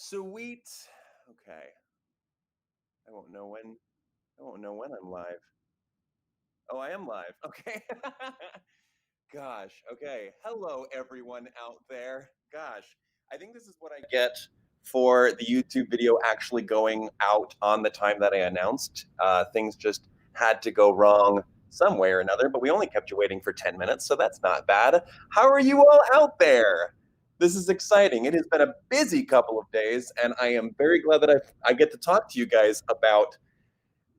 Sweet. Okay. I won't know when. I won't know when I'm live. Oh, I am live. Okay. Gosh. Okay. Hello, everyone out there. Gosh, I think this is what I get for the YouTube video actually going out on the time that I announced. Things just had to go wrong some way or another, but we only kept you waiting for 10 minutes, so that's not bad. How are you all out there? This is exciting. It has been a busy couple of days, and I am very glad that I get to talk to you guys about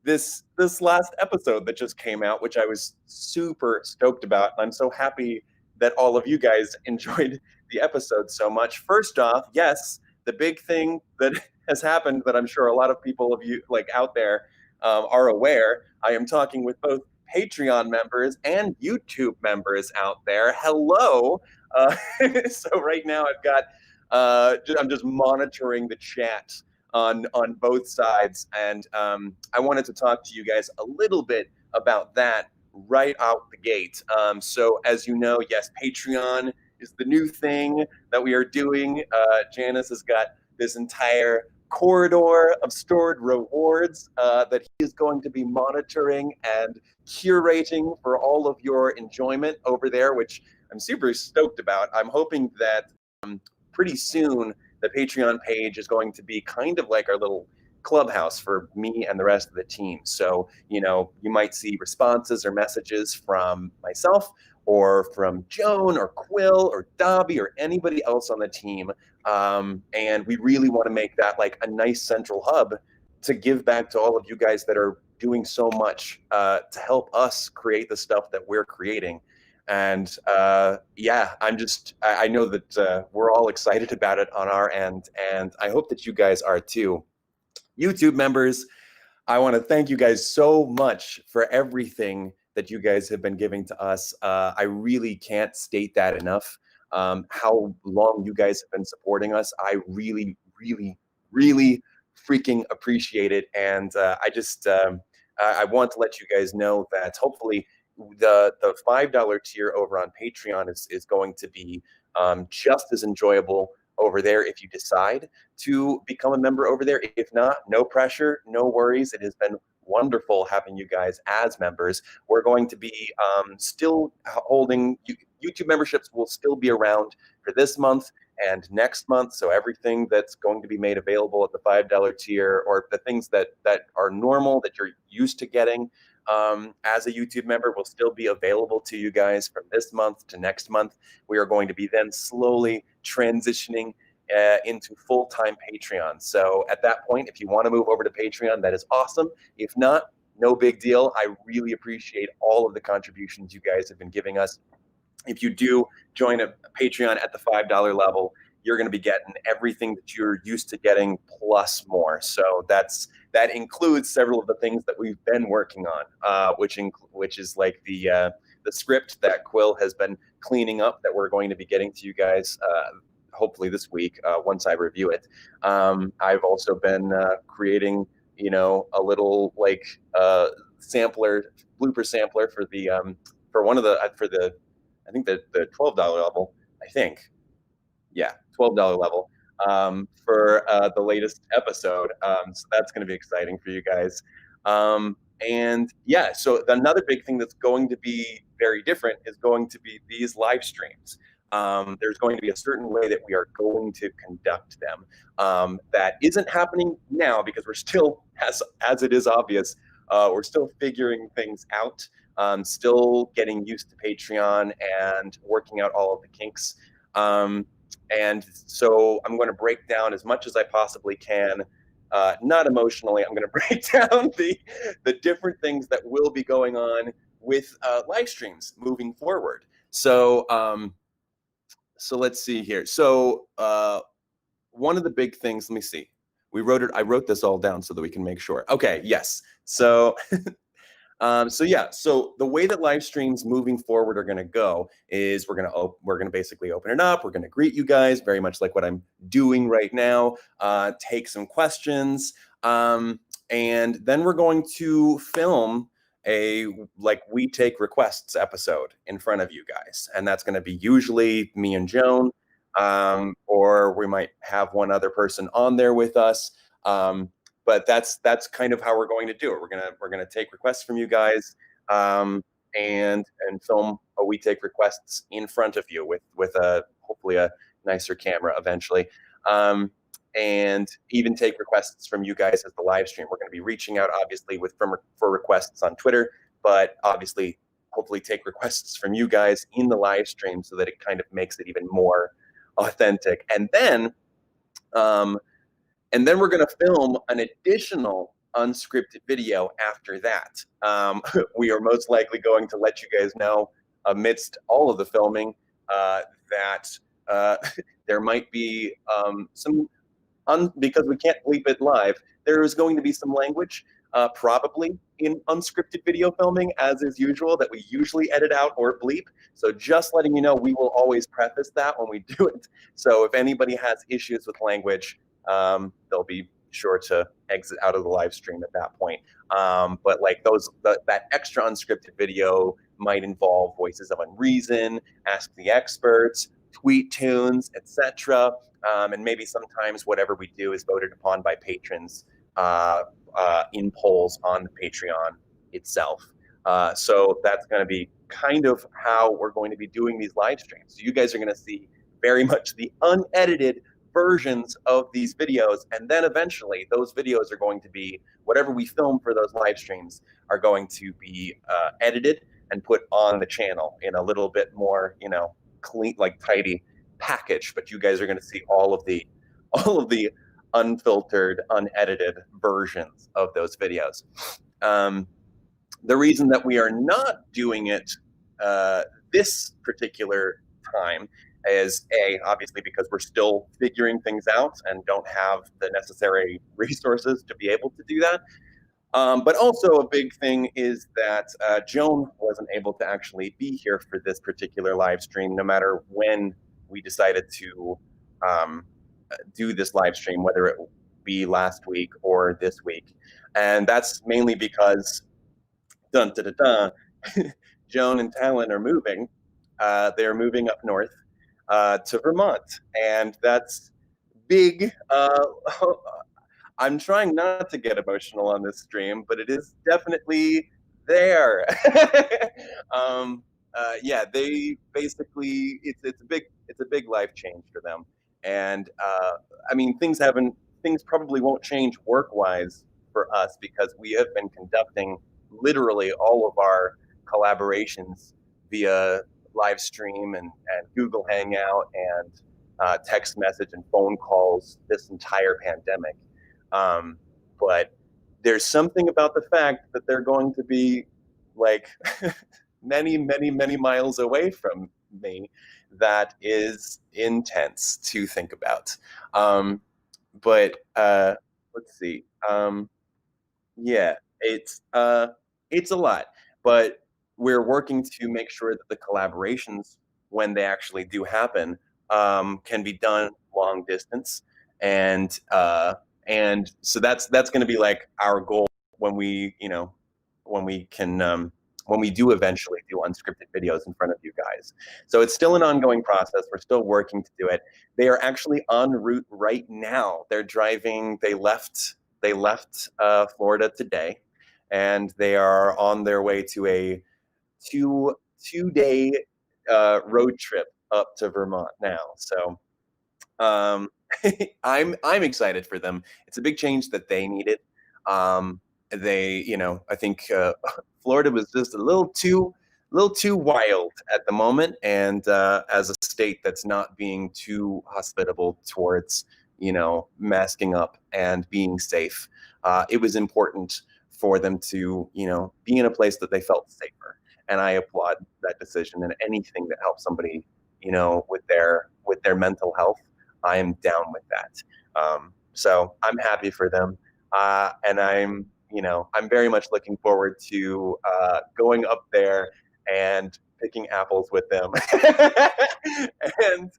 this last episode that just came out, which I was super stoked about. And I'm so happy that all of you guys enjoyed the episode so much. First off, yes, the big thing that has happened that I'm sure a lot of people of you like out there are aware. I am talking with both Patreon members and YouTube members out there. Hello. So right now I've got I'm just monitoring the chat on both sides, and I wanted to talk to you guys a little bit about that right out the gate. So as you know, yes, Patreon is the new thing that we are doing. Janice has got this entire corridor of stored rewards that he is going to be monitoring and curating for all of your enjoyment over there, which I'm super stoked about. I'm hoping that pretty soon the Patreon page is going to be kind of like our little clubhouse for me and the rest of the team. So, you know, you might see responses or messages from myself or from Joan or Quill or Dobby or anybody else on the team. And we really want to make that like a nice central hub to give back to all of you guys that are doing so much to help us create the stuff that we're creating. And yeah, I know that we're all excited about it on our end, and I hope that you guys are too. YouTube members, I want to thank you guys so much for everything that you guys have been giving to us. I really can't state that enough. How long you guys have been supporting us, I really, really, really freaking appreciate it. And I want to let you guys know that hopefully the $5 tier over on Patreon is going to be just as enjoyable over there if you decide to become a member over there. If not, no pressure, no worries. It has been wonderful having you guys as members. We're going to be still holding YouTube memberships will still be around for this month and next month. So everything that's going to be made available at the $5 tier, or the things that are normal that you're used to getting as a YouTube member, will still be available to you guys from this month to next month. We are going to be then slowly transitioning into full-time Patreon. So at that point, if you want to move over to Patreon, that is awesome. If not, no big deal. I really appreciate all of the contributions you guys have been giving us. If you do join a Patreon at the $5 level, you're going to be getting everything that you're used to getting plus more. So that includes several of the things that we've been working on, which is like the script that Quill has been cleaning up that we're going to be getting to you guys hopefully this week once I review it. I've also been creating, a little like blooper sampler for the I think the $12 level. I think, yeah, $12 level for the latest episode. So that's going to be exciting for you guys. And yeah, so another big thing that's going to be very different is going to be these live streams. There's going to be a certain way that we are going to conduct them that isn't happening now because we're still, as it is obvious, we're still figuring things out, still getting used to Patreon and working out all of the kinks. And so I'm going to break down as much as I possibly can. Not emotionally, I'm going to break down the different things that will be going on with live streams moving forward. So let's see here. So one of the big things, let me see. I wrote this all down so that we can make sure. Okay, yes. So so the way that live streams moving forward are going to go is we're going to basically open it up. We're going to greet you guys very much like what I'm doing right now. Take some questions, and then we're going to film a we take requests episode in front of you guys, and that's going to be usually me and Joan, or we might have one other person on there with us. But that's kind of how we're going to do it. We're gonna take requests from you guys, and film a We Take Requests in front of you with a hopefully a nicer camera eventually, and even take requests from you guys as the live stream. We're going to be reaching out obviously for requests on Twitter, but obviously hopefully take requests from you guys in the live stream so that it kind of makes it even more authentic. And then we're going to film an additional unscripted video after that. We are most likely going to let you guys know amidst all of the filming that there might be some, because we can't bleep it live, there is going to be some language probably in unscripted video filming, as is usual, that we usually edit out or bleep. So just letting you know, we will always preface that when we do it. So if anybody has issues with language, they'll be sure to exit out of the live stream at that point. But like that extra unscripted video might involve voices of unreason, ask the experts, tweet tunes, etc. And maybe sometimes whatever we do is voted upon by patrons in polls on the Patreon itself. So that's going to be kind of how we're going to be doing these live streams. So you guys are going to see very much the unedited versions of these videos, and then eventually those videos are going to be, whatever we film for those live streams are going to be edited and put on the channel in a little bit more, clean, like tidy package. But you guys are going to see all of the unfiltered, unedited versions of those videos. Um, the reason that we are not doing it this particular time is obviously because we're still figuring things out and don't have the necessary resources to be able to do that. But also a big thing is that Joan wasn't able to actually be here for this particular live stream, no matter when we decided to do this live stream, whether it be last week or this week. And that's mainly because dun da da da, Joan and Talon are moving. They're moving up north to Vermont, and that's big. I'm trying not to get emotional on this stream, but it is definitely there. um, yeah, they basically it's a big life change for them, and I mean things probably won't change work wise for us because we have been conducting literally all of our collaborations via live stream and Google Hangout and text message and phone calls this entire pandemic. Um, but there's something about the fact that they're going to be like many, many, many miles away from me that is intense to think about. But let's see. Yeah, it's a lot, but we're working to make sure that the collaborations, when they actually do happen, can be done long distance, and and so that's going to be like our goal when when we can when we do eventually do unscripted videos in front of you guys. So it's still an ongoing process. We're still working to do it. They are actually en route right now. They're driving. They left Florida today, and they are on their way to a two day road trip up to Vermont now. So um, I'm excited for them. It's a big change that they needed. I think Florida was just a little too wild at the moment, and as a state that's not being too hospitable towards masking up and being safe, it was important for them to be in a place that they felt safer. And I applaud that decision. And anything that helps somebody with their mental health, I am down with that. So I'm happy for them, and I'm very much looking forward to going up there and picking apples with them, and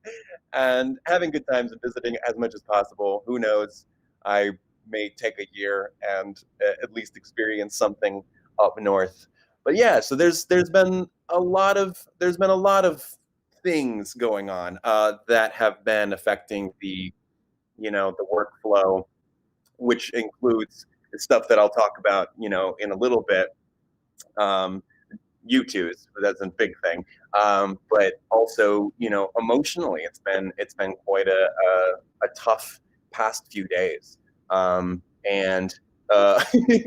and having good times and visiting as much as possible. Who knows? I may take a year and at least experience something up north. But yeah, so there's been a lot of things going on that have been affecting the workflow, which includes stuff that I'll talk about in a little bit. Um, U2s, that's a big thing. But also, emotionally, it's been quite a tough past few days, and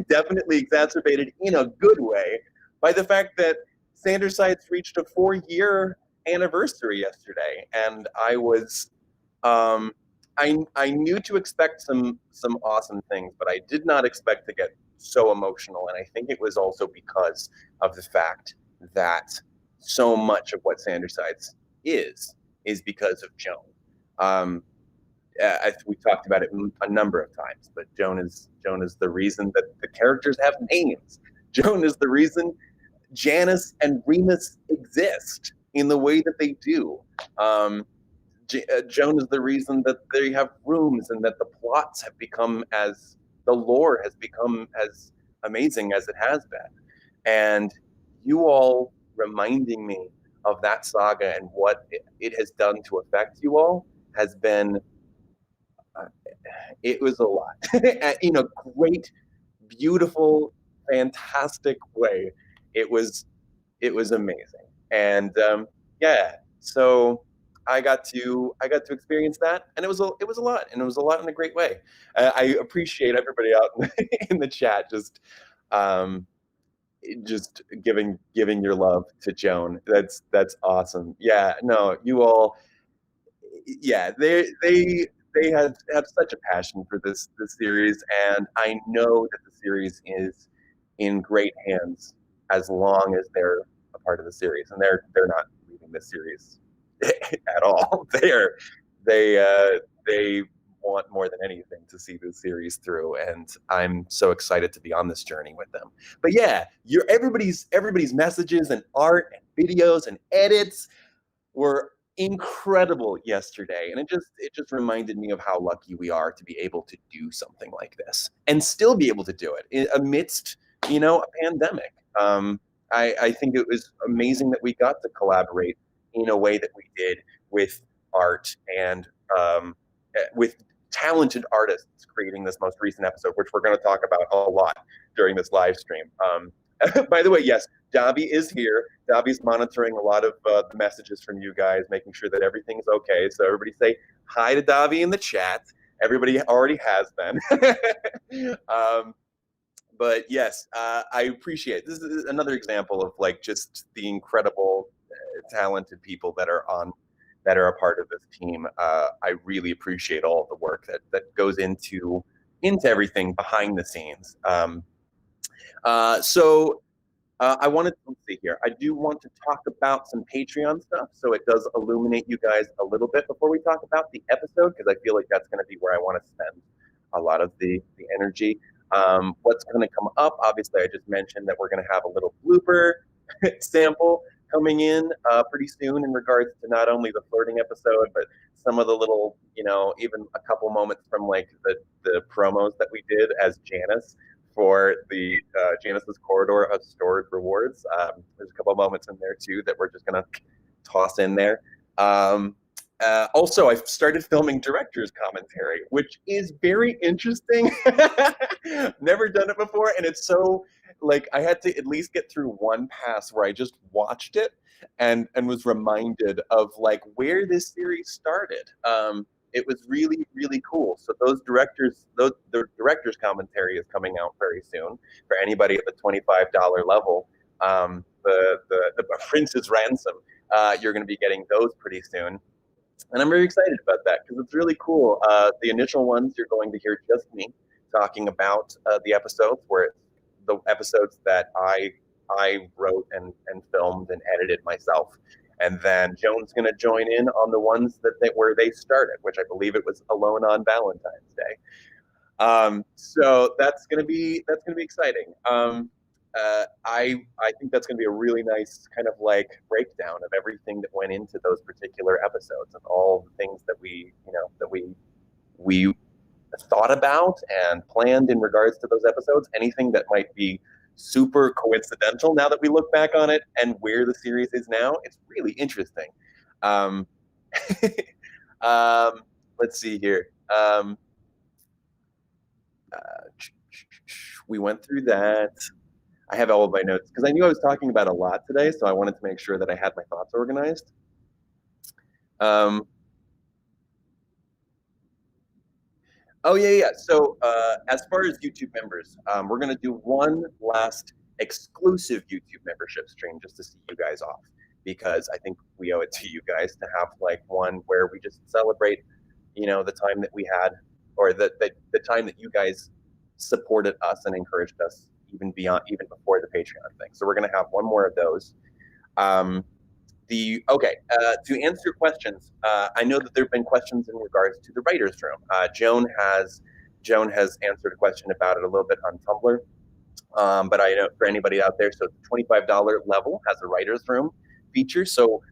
definitely exacerbated in a good way by the fact that Sanders Sites reached a 4-year anniversary yesterday, and um, I knew to expect some awesome things, but I did not expect to get so emotional, and I think it was also because of the fact that so much of what Sandersides is because of Joan. Um, we talked about it a number of times, but Joan is the reason that the characters have names. Joan is the reason Janice and Remus exist in the way that they do. Joan is the reason that they have rooms and that the plots have become as the lore has become as amazing as it has been. And you all reminding me of that saga and what it has done to affect you all has been, uh, it was a lot in a great, beautiful, fantastic way. It was it was amazing, and yeah, so I got to experience that, and it was a lot, and it was a lot in a great way. I appreciate everybody out in the chat just um, just giving your love to Joan. That's awesome. Yeah, no, you all, yeah, they have such a passion for this series, and I know that the series is in great hands as long as they're a part of the series, and they're not leaving the series at all. They want more than anything to see this series through, and I'm so excited to be on this journey with them. But yeah, you're everybody's messages and art and videos and edits were incredible yesterday, and it just reminded me of how lucky we are to be able to do something like this and still be able to do it amidst a pandemic. I think it was amazing that we got to collaborate in a way that we did with art and with talented artists creating this most recent episode, which we're going to talk about a lot during this live stream. By the way, yes, Dobby is here. Dobby's monitoring a lot of the messages from you guys, making sure that everything's okay. So everybody say hi to Dobby in the chat. Everybody already has been. But yes, I appreciate it. This is another example of like just the incredible, talented people that are a part of this team. I really appreciate all of the work that goes into everything behind the scenes. So I wanted to see here. I do want to talk about some Patreon stuff, so it does illuminate you guys a little bit before we talk about the episode, because I feel like that's going to be where I want to spend a lot of the energy. What's going to come up? Obviously, I just mentioned that we're going to have a little blooper sample coming in pretty soon in regards to not only the flirting episode, but some of the little, even a couple moments from like the promos that we did as Janice for the Janice's Corridor of Stored Rewards. There's a couple moments in there too that we're just gonna toss in there. Also, I've started filming director's commentary, which is very interesting. Never done it before, and it's so like I had to at least get through one pass where I just watched it and was reminded of like where this series started. It was really really cool. So the directors commentary is coming out very soon for anybody at the $25 level. The Prince's Ransom. You're going to be getting those pretty soon, and I'm very excited about that because it's really cool. The initial ones you're going to hear just me talking about the episodes where it's the episodes that I wrote and filmed and edited myself. And then Joan's going to join in on the ones where they started, which I believe it was Alone on Valentine's Day. So that's gonna be exciting. I think that's gonna be a really nice kind of like breakdown of everything that went into those particular episodes and all the things that we thought about and planned in regards to those episodes. Anything that might be super coincidental now that we look back on it and where the series is now, it's really interesting. Um, um, let's see here. Uh, we went through that. I have all of my notes because I knew I was talking about a lot today, so I wanted to make sure that I had my thoughts organized. Um, oh yeah. So as far as YouTube members, we're gonna do one last exclusive YouTube membership stream just to see you guys off because I think we owe it to you guys to have like one where we just celebrate, the time that we had or the time that you guys supported us and encouraged us even before the Patreon thing. So we're gonna have one more of those. Um, to answer your questions, I know that there have been questions in regards to the writers' room. Joan has answered a question about it a little bit on Tumblr, but I know for anybody out there, so the $25 level has a writers' room feature. So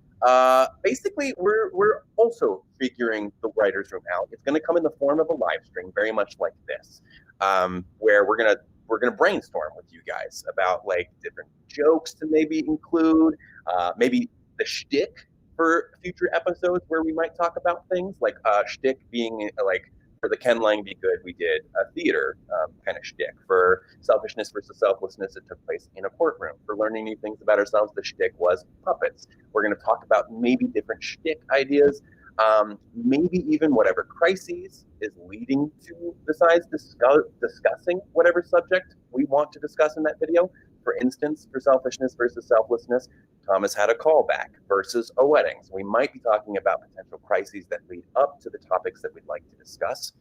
basically, we're also figuring the writers' room out. It's going to come in the form of a live stream, very much like this, where we're gonna brainstorm with you guys about like different jokes to maybe include, maybe the shtick for future episodes where we might talk about things like shtick being like for the Ken Lang Be Good, we did a theater kind of shtick. For selfishness versus selflessness, it took place in a courtroom. For learning new things about ourselves, the shtick was puppets. We're going to talk about maybe different shtick ideas, maybe even whatever crises is leading to besides discussing whatever subject we want to discuss in that video. for instance, for selfishness versus selflessness, Thomas had a callback versus a wedding. So we might be talking about potential crises that lead up to the topics that we'd like to discuss.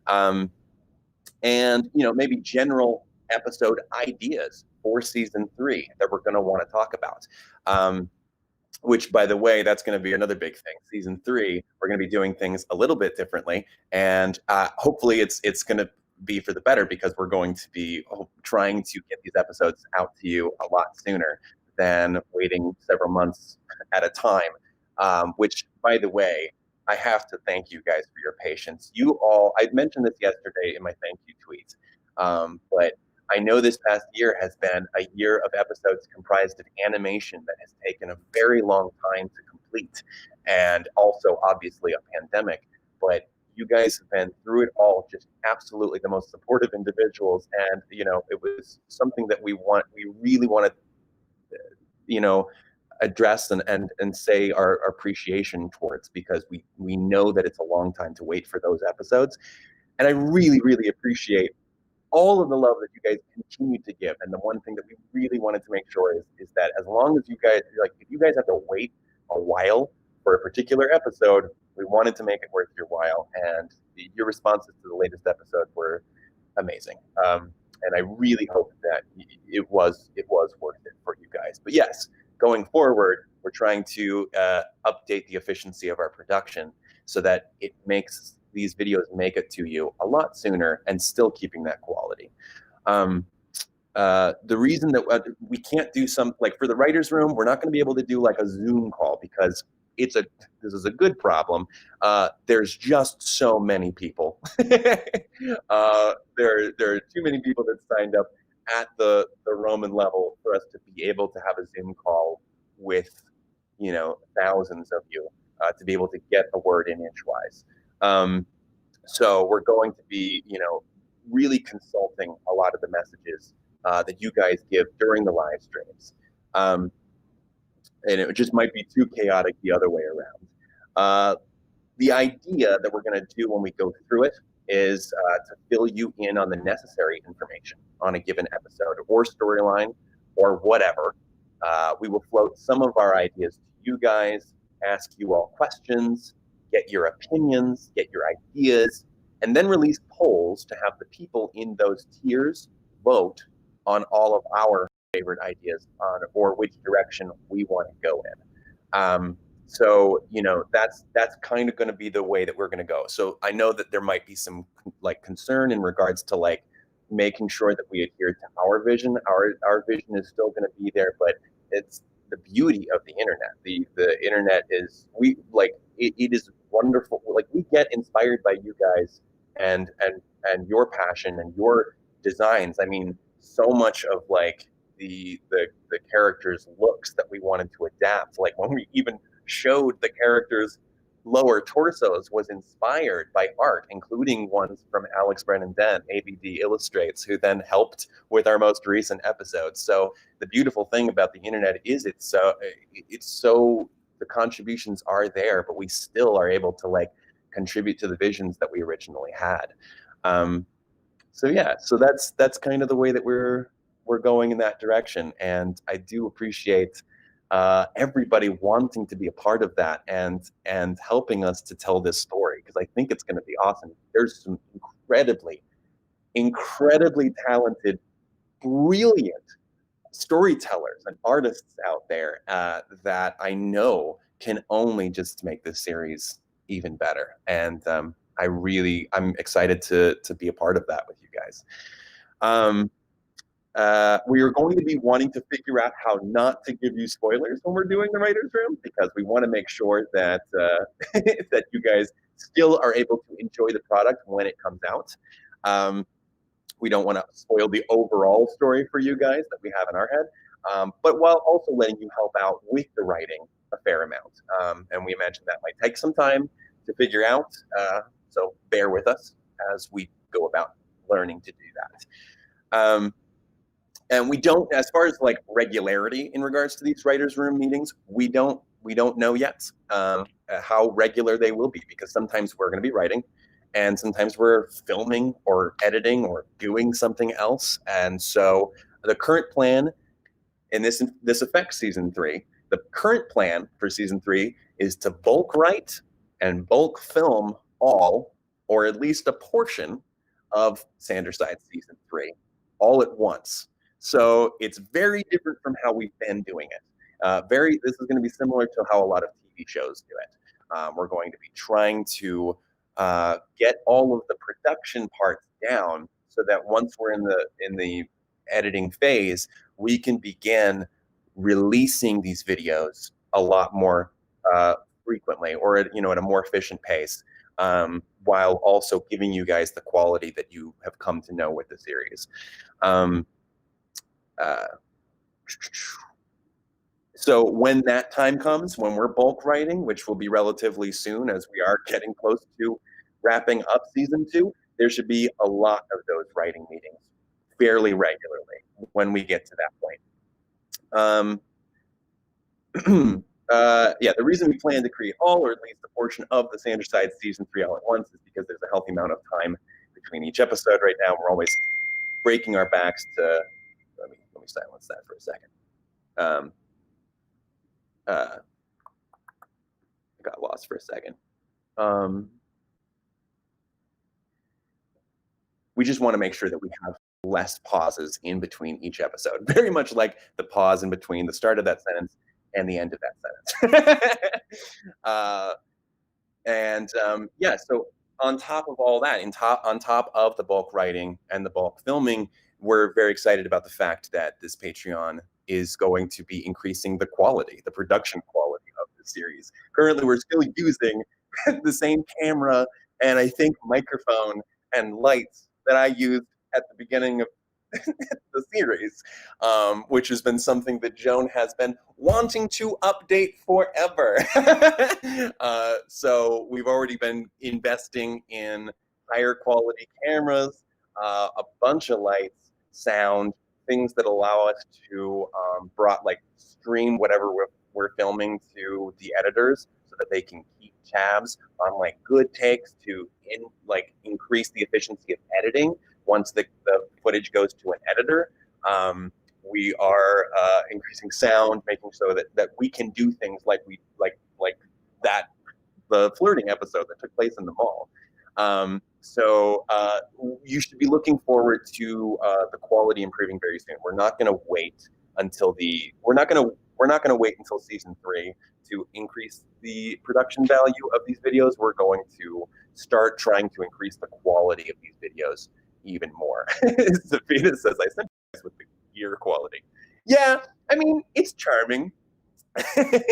And maybe general episode ideas for season 3 that we're going to want to talk about. Which, by the way, that's going to be another big thing. Season 3, we're going to be doing things a little bit differently, and hopefully, it's going to be for the better, because we're going to be trying to get these episodes out to you a lot sooner than waiting several months at a time. Which, by the way, I have to thank you guys for your patience. You all, I mentioned this yesterday in my thank you tweet, but I know this past year has been a year of episodes comprised of animation that has taken a very long time to complete, and also obviously a pandemic. But you guys have been through it all, just absolutely the most supportive individuals, and it was something that we really wanted, address and say our appreciation towards, because we know that it's a long time to wait for those episodes, and I really, really appreciate all of the love that you guys continue to give. And the one thing that we really wanted to make sure is that as long as you guys, like, if you guys have to wait a while for a particular episode, we wanted to make it worth your while. And your responses to the latest episode were amazing. And I really hope that it was worth it for you guys. But yes, going forward, we're trying to update the efficiency of our production so that it makes these videos make it to you a lot sooner and still keeping that quality. The reason that we can't do some, like for the writer's room, we're not going to be able to do like a Zoom call, because this is a good problem. There's just so many people. There are too many people that signed up at the Roman level for us to be able to have a Zoom call with thousands of you to be able to get a word in inchwise. So we're going to be, really consulting a lot of the messages that you guys give during the live streams. And it just might be too chaotic the other way around. The idea that we're going to do when we go through it is to fill you in on the necessary information on a given episode or storyline or whatever. We will float some of our ideas to you guys, ask you all questions, get your opinions, get your ideas, and then release polls to have the people in those tiers vote on all of our favorite ideas on or which direction we want to go in. So that's kind of going to be the way that we're going to go. So I know that there might be some like concern in regards to like making sure that we adhere to our vision. Our vision is still going to be there, but it's the beauty of the internet. The internet is it is wonderful. Like, we get inspired by you guys and your passion and your designs. I mean, so much of like the characters' looks that we wanted to adapt, like when we even showed the characters' lower torsos, was inspired by art, including ones from Alex Brennan Den, ABD Illustrates, who then helped with our most recent episodes. So the beautiful thing about the internet is it's so the contributions are there, but we still are able to like contribute to the visions that we originally had. So yeah, so that's kind of the way that we're going in that direction, and I do appreciate everybody wanting to be a part of that and helping us to tell this story, because I think it's going to be awesome. There's some incredibly talented, brilliant storytellers and artists out there that I know can only just make this series even better. And I'm excited to be a part of that with you guys. We are going to be wanting to figure out how not to give you spoilers when we're doing the writer's room, because we want to make sure that that you guys still are able to enjoy the product when it comes out. We don't want to spoil the overall story for you guys that we have in our head, but while also letting you help out with the writing a fair amount. And we imagine that might take some time to figure out, so bear with us as we go about learning to do that. And we don't, as far as like regularity in regards to these writers' room meetings, we don't know yet how regular they will be, because sometimes we're going to be writing, and sometimes we're filming or editing or doing something else, and so the current plan, and this affects season 3. The current plan for season 3 is to bulk write and bulk film all, or at least a portion of Sanderside season 3, all at once. So it's very different from how we've been doing it. This is going to be similar to how a lot of TV shows do it. We're going to be trying to get all of the production parts down so that once we're in the editing phase, we can begin releasing these videos a lot more frequently, or at a more efficient pace, while also giving you guys the quality that you have come to know with the series. Uh, so when that time comes, when we're bulk writing, which will be relatively soon, as we are getting close to wrapping up season 2, there should be a lot of those writing meetings fairly regularly when we get to that point. The reason we plan to create all, or at least a portion of the Sanderside season 3 all at once, is because there's a healthy amount of time between each episode right now. We're always breaking our backs to. Let me silence that for a second. I got lost for a second. We just want to make sure that we have less pauses in between each episode, very much like the pause in between the start of that sentence and the end of that sentence. So on top of all that, on top of the bulk writing and the bulk filming, we're very excited about the fact that this Patreon is going to be increasing the production quality of the series. Currently, we're still using the same camera and I think microphone and lights that I used at the beginning of the series, which has been something that Joan has been wanting to update forever. So we've already been investing in higher quality cameras, a bunch of lights, sound, things that allow us to stream whatever we're filming to the editors so that they can keep tabs on good takes to increase the efficiency of editing once the footage goes to an editor. We are increasing sound, making so that we can do things like the flirting episode that took place in the mall. So you should be looking forward to the quality improving very soon. We're not going to wait until season 3 to increase the production value of these videos. We're going to start trying to increase the quality of these videos even more. Zafina says, I sent you guys with the gear quality. Yeah, I mean, it's charming. But,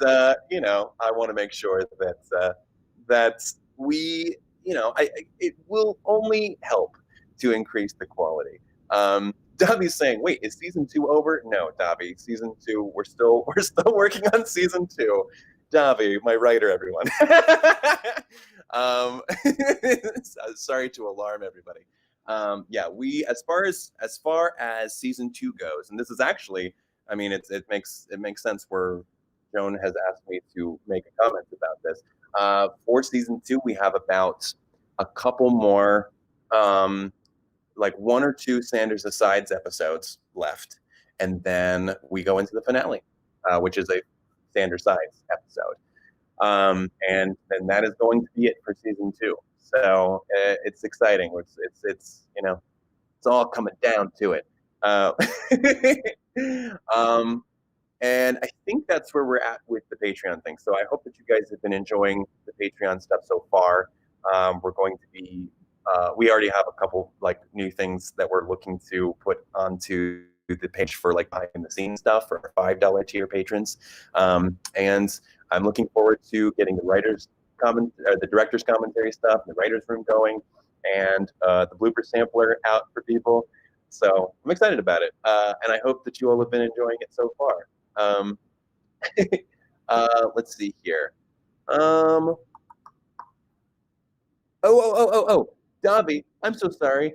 I want to make sure that we, it will only help to increase the quality. Dobby's saying, "Wait, is season 2 over?" No, Dobby. Season 2, we're still working on season 2. Dobby, my writer, everyone. Sorry to alarm everybody. We as far as season 2 goes, and this is actually, I mean, it makes sense where Joan has asked me to make a comment about this. For season 2, we have about a couple more, one or two Sanders Asides episodes left, and then we go into the finale, which is a Sanders Sides episode. And then that is going to be it for season 2. So it's exciting. It's all coming down to it. And I think that's where we're at with the Patreon thing. So I hope that you guys have been enjoying the Patreon stuff so far. We're going to be, we already have a couple new things that we're looking to put onto the page for behind the scenes stuff for $5 tier patrons. And I'm looking forward to getting the director's commentary stuff, the writer's room going, and the blooper sampler out for people. So I'm excited about it, and I hope that you all have been enjoying it so far. Let's see here. Dobby, I'm so sorry.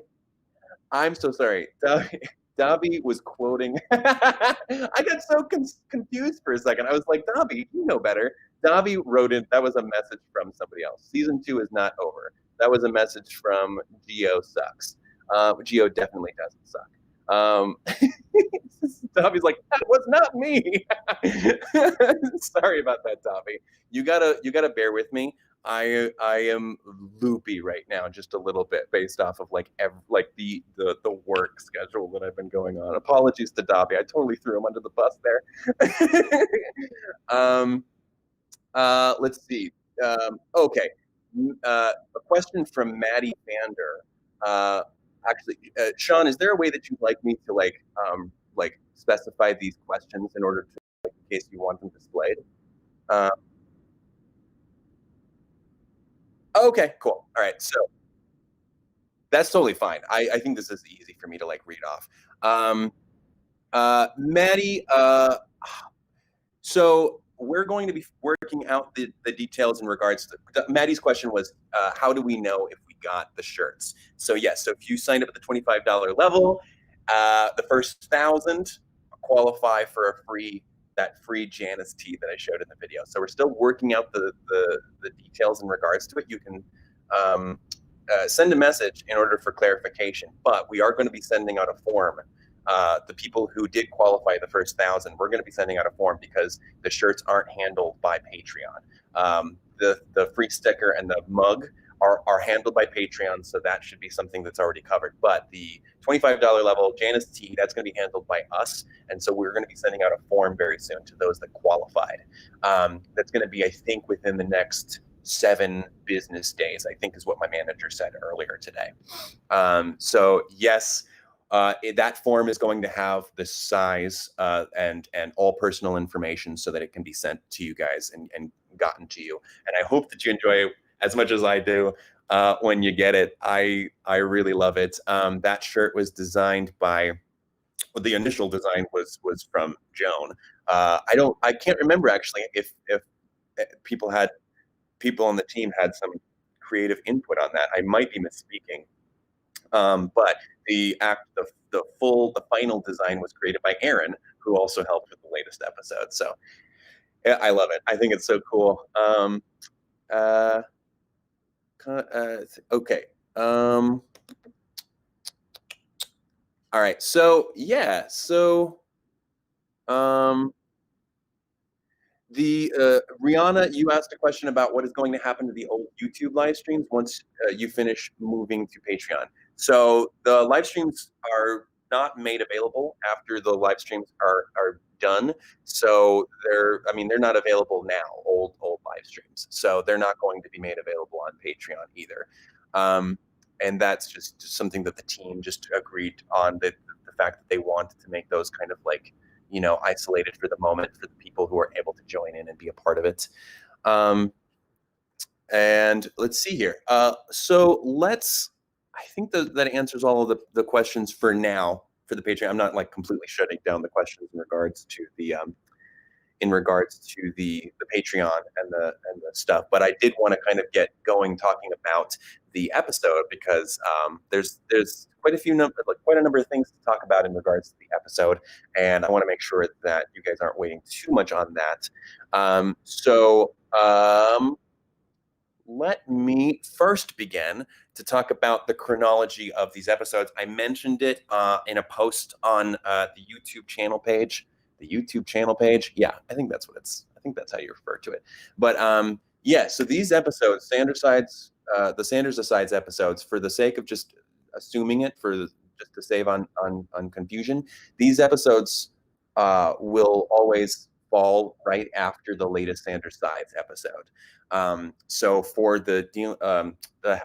Dobby was quoting. I got so confused for a second. I was like, Dobby, you know better. Dobby wrote it. That was a message from somebody else. Season 2 is not over. That was a message from Geo sucks. Geo definitely doesn't suck. Um, Dobby's like, that was not me. Sorry about that, Dobby. You gotta bear with me. I am loopy right now, just a little bit, based off of like the work schedule that I've been going on. Apologies to Dobby. I totally threw him under the bus there. um, let's see. Okay. A question from Maddie Vander. Actually, Sean, is there a way that you'd like me to like specify these questions in order to, like, in case you want them displayed? Uh, okay, cool. All right, so that's totally fine. I think this is easy for me to like read off. Um, Maddie, so we're going to be working out the details in regards to Maddie's question was, how do we know if we got the shirts? So yes, so if you signed up at the $25 level, the first 1,000 qualify for a free that free Janice tee that I showed in the video. So we're still working out the details in regards to it. You can send a message in order for clarification, but we are going to be sending out a form. The people who did qualify the first 1,000, we're going to be sending out a form because the shirts aren't handled by Patreon. The free sticker and the mug are handled by Patreon, so that should be something that's already covered. But the $25 level Janice T, that's going to be handled by us, and so we're going to be sending out a form very soon to those that qualified. That's going to be, I think, within the next 7 business days, I think is what my manager said earlier today. So yes, that form is going to have the size and all personal information so that it can be sent to you guys and gotten to you. And I hope that you enjoy it as much as I do when you get it. I really love it. That shirt was designed by, well, the initial design was from Joan. I can't remember actually if people on the team had some creative input on that. I might be misspeaking. But the final design was created by Aaron, who also helped with the latest episode. So yeah, I love it. I think it's so cool. Uh, okay. All right. So yeah. So um, the Rihanna, you asked a question about what is going to happen to the old YouTube live streams once you finish moving to Patreon. So the live streams are not made available after the live streams are done. So they're not available now. Old live streams. So they're not going to be made available on Patreon either. Um, and that's just something that the team just agreed on, the fact that they wanted to make those kind of like, isolated for the moment for the people who are able to join in and be a part of it. Um, and let's see here. I think that answers all of the questions for now for the Patreon. I'm not like completely shutting down the questions in regards to the Patreon and the stuff. But I did want to kind of get going talking about the episode because there's quite a number of things to talk about in regards to the episode, and I want to make sure that you guys aren't waiting too much on that. Let me first begin to talk about the chronology of these episodes. I mentioned it in a post on the YouTube channel page. The YouTube channel page, yeah, I think that's what it's. I think that's how you refer to it. But yeah, so these episodes, the Sanders Asides episodes, for the sake of just assuming it, just to save on confusion, these episodes will always fall right after the latest Sanders Sides episode. So for the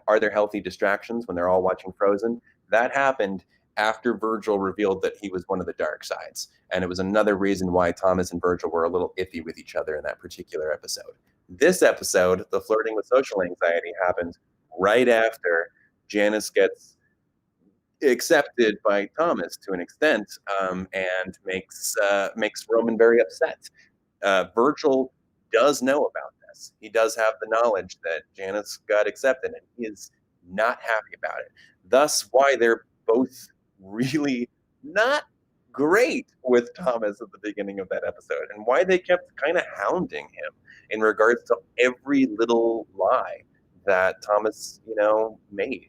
Are There Healthy Distractions, when they're all watching Frozen, that happened after Virgil revealed that he was one of the dark sides. And it was another reason why Thomas and Virgil were a little iffy with each other in that particular episode. This episode, the flirting with social anxiety, happened right after Janice gets accepted by Thomas to an extent, and makes Roman very upset. Virgil does know about this. He does have the knowledge that Janice got accepted, and he is not happy about it. Thus, why they're both really not great with Thomas at the beginning of that episode, and why they kept kind of hounding him in regards to every little lie that Thomas, made.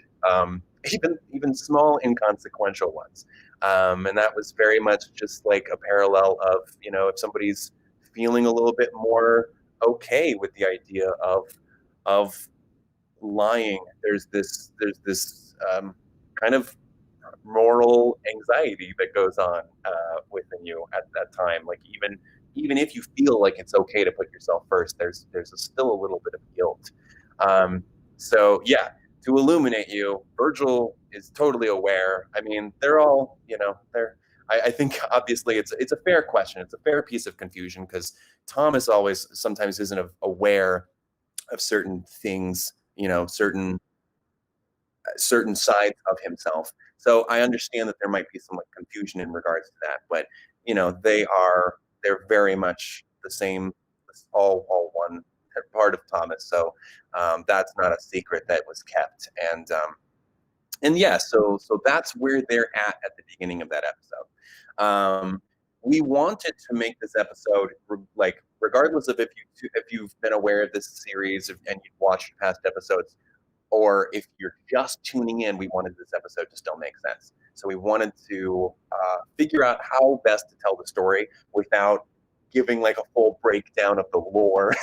even small inconsequential ones. And that was very much just like a parallel of, if somebody's feeling a little bit more okay with the idea of lying, there's this kind of moral anxiety that goes on within you at that time. Like even if you feel like it's okay to put yourself first, still a little bit of guilt. Um, so yeah, to illuminate you, Virgil is totally aware. I mean, they're all they're. I think obviously it's a fair question. It's a fair piece of confusion because Thomas always sometimes isn't aware of certain things, certain sides of himself. So I understand that there might be some like confusion in regards to that, but they're very much the same, all one part of Thomas. So that's not a secret that was kept, and yeah, so that's where they're at the beginning of that episode. We wanted to make this episode like regardless of if you've been aware of this series and you've watched past episodes, or if you're just tuning in, we wanted this episode to still make sense. So we wanted to figure out how best to tell the story without giving like a full breakdown of the lore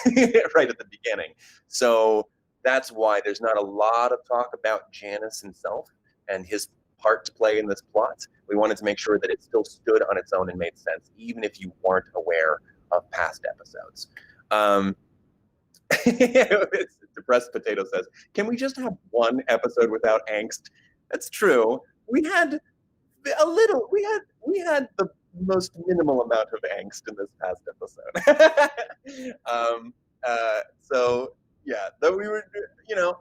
right at the beginning. So that's why there's not a lot of talk about Janus himself and his part to play in this plot. We wanted to make sure that it still stood on its own and made sense, even if you weren't aware of past episodes. It's Depressed Potato says, "Can we just have one episode without angst?" That's true. We had a little. We had the most minimal amount of angst in this past episode. So yeah, though we were,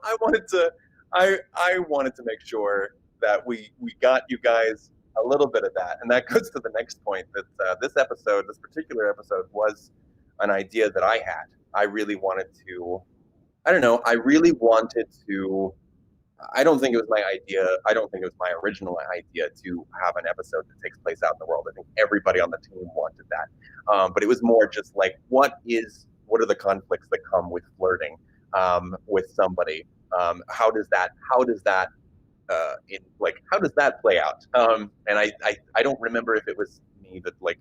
I wanted to make sure that we got you guys a little bit of that, and that goes to the next point that this particular episode, was an idea that I had. I really wanted to. I don't know. I really wanted to. I don't think it was my idea. I don't think it was my original idea to have an episode that takes place out in the world. I think everybody on the team wanted that, but it was more just like, what are the conflicts that come with flirting with somebody? How does that play out? And I don't remember if it was me that like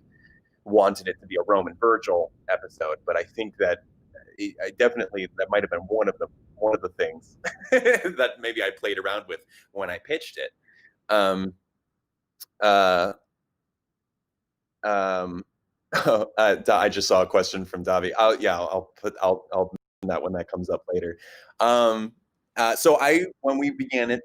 wanted it to be a Roman Virgil episode, but I think that I definitely that might have been one of the things that maybe I played around with when I pitched it. Um, uh, um, I just saw a question from Davi. I'll mention that when that comes up later. So when we began it,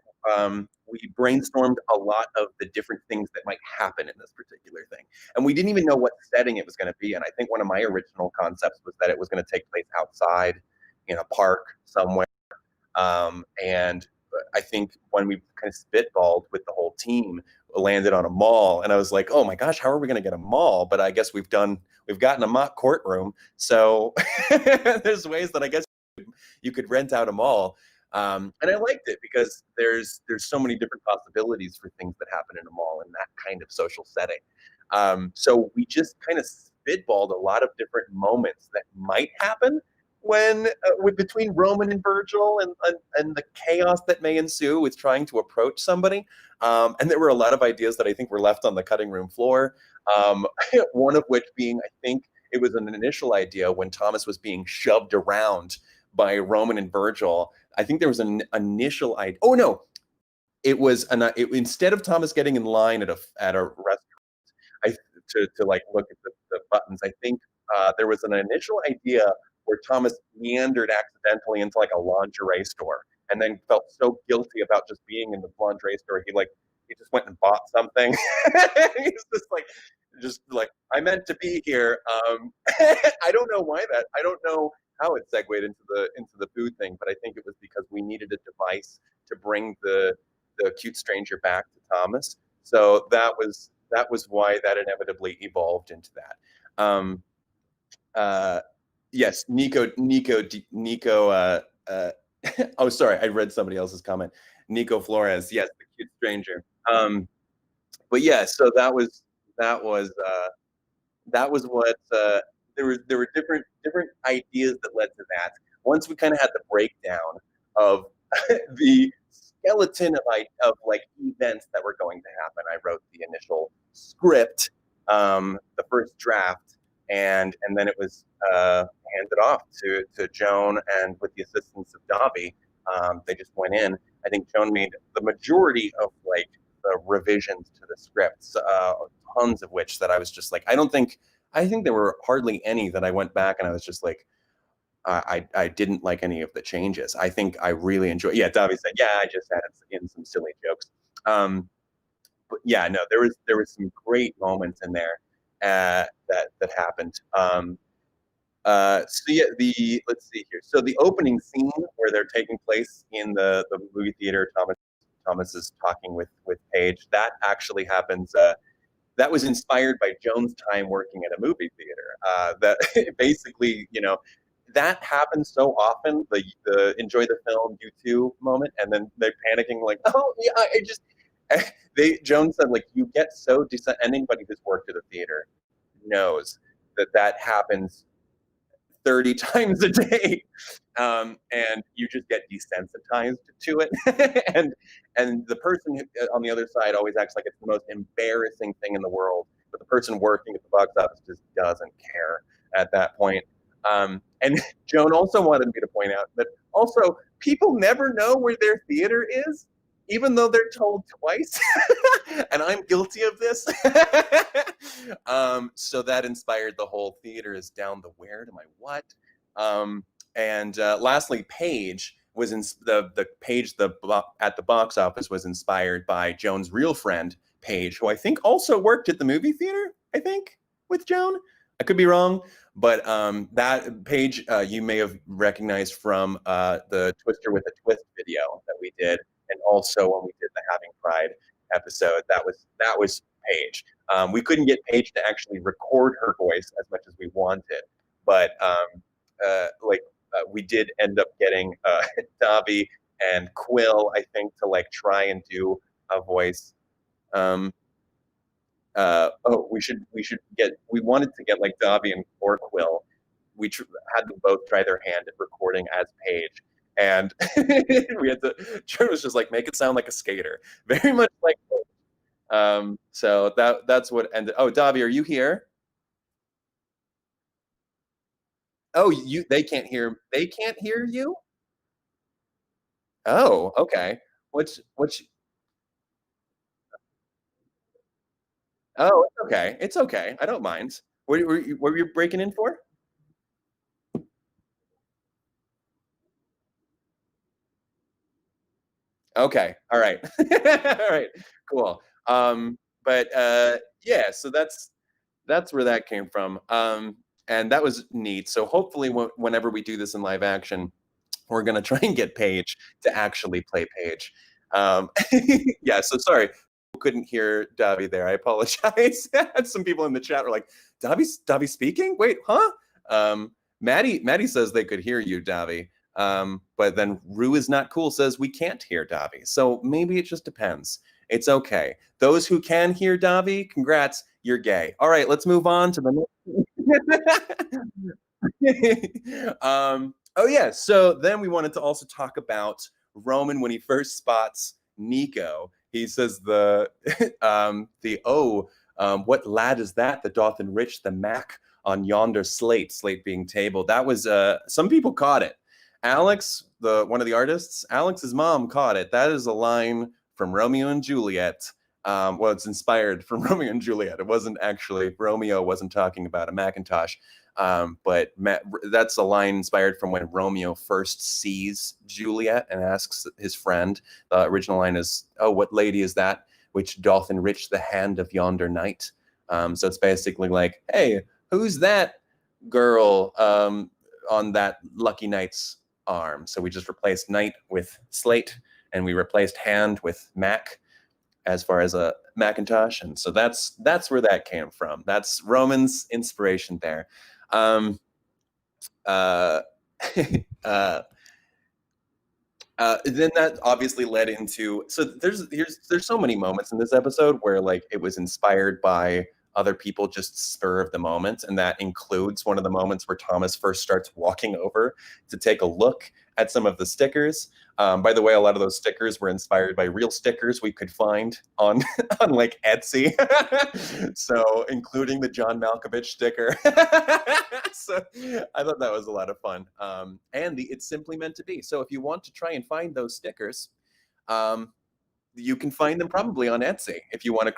we brainstormed a lot of the different things that might happen in this particular thing, and we didn't even know what setting it was going to be in. I think one of my original concepts was that it was going to take place outside in a park somewhere. And I think when we kind of spitballed with the whole team, landed on a mall, and I was like, "Oh my gosh, how are we going to get a mall?" But I guess we've gotten a mock courtroom, so there's ways that I guess you could rent out a mall. And I liked it because there's so many different possibilities for things that happen in a mall in that kind of social setting. So we just kind of spitballed a lot of different moments that might happen when between Roman and Virgil, and the chaos that may ensue with trying to approach somebody. And there were a lot of ideas that I think were left on the cutting room floor. One of which being, I think it was an initial idea when Thomas was being shoved around by Roman and Virgil. I think there was an initial idea. Oh no, instead of Thomas getting in line at a restaurant, to like look at the buttons. I think there was an initial idea where Thomas meandered accidentally into like a lingerie store, and then felt so guilty about just being in the lingerie store. He just went and bought something. He's just like, I meant to be here. I don't know why that. I don't know how it segued into the food thing, but I think it was because we needed a device to bring the cute stranger back to Thomas. So that was why that inevitably evolved into that. Uh, yes, Nico. Oh, sorry, I read somebody else's comment. Nico Flores. Yes, the cute stranger. But yeah, so that was what there were different ideas that led to that. Once we kind of had the breakdown of the skeleton of like events that were going to happen. I wrote the initial script, the first draft, and then it was handed off to Joan, and with the assistance of Davi, they just went in. I think Joan made the majority of like the revisions to the scripts, tons of which that I was just like, I think there were hardly any that I went back and I was just like, I didn't like any of the changes. I think I really enjoyed. Yeah, Davi said, yeah, I just added in some silly jokes. But yeah, no, there was some great moments in there that happened. So yeah, the let's see here. So the opening scene where they're taking place in the movie theater, Thomas is talking with Paige. That actually happens. That was inspired by Joan's time working at a movie theater. That basically, that happens so often. The enjoy the film, you too moment, and then they're panicking like, oh yeah, I just. Joan said like you get so anybody who's worked at a theater knows that happens 30 times a day, and you just get desensitized to it. and the person on the other side always acts like it's the most embarrassing thing in the world, but the person working at the box office just doesn't care at that point. And Joan also wanted me to point out that also people never know where their theater is, even though they're told twice. And I'm guilty of this. So that inspired the whole theater is down the where to my what. And lastly, Paige was in the Paige at the box office was inspired by Joan's real friend Paige, who I think also worked at the movie theater. I think with Joan. I could be wrong, but that Paige you may have recognized from the Twister with a Twist video that we did, and also when we did the Having Pride episode, that was Paige. We couldn't get Paige to actually record her voice as much as we wanted, but we did end up getting Davi and Quill, I think, to like try and do a voice. We wanted to get like Davi and or Quill. Had them both try their hand at recording as Paige, and we had to. Jared was just like, make it sound like a skater, very much like. So that's what ended. Oh, Davi, are you here? Oh, they can't hear. They can't hear you. Oh, okay. What's? Oh, it's okay. It's okay. I don't mind. What were you breaking in for? Okay. All right. All right. Cool. But yeah, so that's where that came from. And that was neat. So hopefully, whenever we do this in live action, we're gonna try and get Paige to actually play Paige. Yeah. So sorry, couldn't hear Davi there. I apologize. Some people in the chat were like, Davi speaking? Wait, huh? Maddie says they could hear you, Davi. But then Rue is not cool says we can't hear Davi. So maybe it just depends. It's okay. Those who can hear Davi, congrats, you're gay. All right, let's move on to the next. Oh yeah. So then we wanted to also talk about Roman when he first spots Nico. He says what lad is that that doth enrich the mac on yonder slate being table. That was some people caught it. Alex, one of the artists, Alex's mom caught it. That is a line from Romeo and Juliet. Well, it's inspired from Romeo and Juliet. It wasn't actually, Romeo wasn't talking about a Macintosh. But that's a line inspired from when Romeo first sees Juliet and asks his friend. The original line is, "Oh, what lady is that which doth enrich the hand of yonder knight?" So it's basically like, "Hey, who's that girl on that lucky knight's arm?" So we just replaced knight with slate, and we replaced hand with Mac as far as a Macintosh, and so that's where that came from. That's Roman's inspiration there. Um, uh, uh, then that obviously led into there's so many moments in this episode where like it was inspired by other people, just spur of the moment, and that includes one of the moments where Thomas first starts walking over to take a look at some of the stickers. By the way, a lot of those stickers were inspired by real stickers we could find on on like Etsy. So, including the John Malkovich sticker. So, I thought that was a lot of fun. And it's simply meant to be. So, if you want to try and find those stickers, um, you can find them probably on Etsy if you want to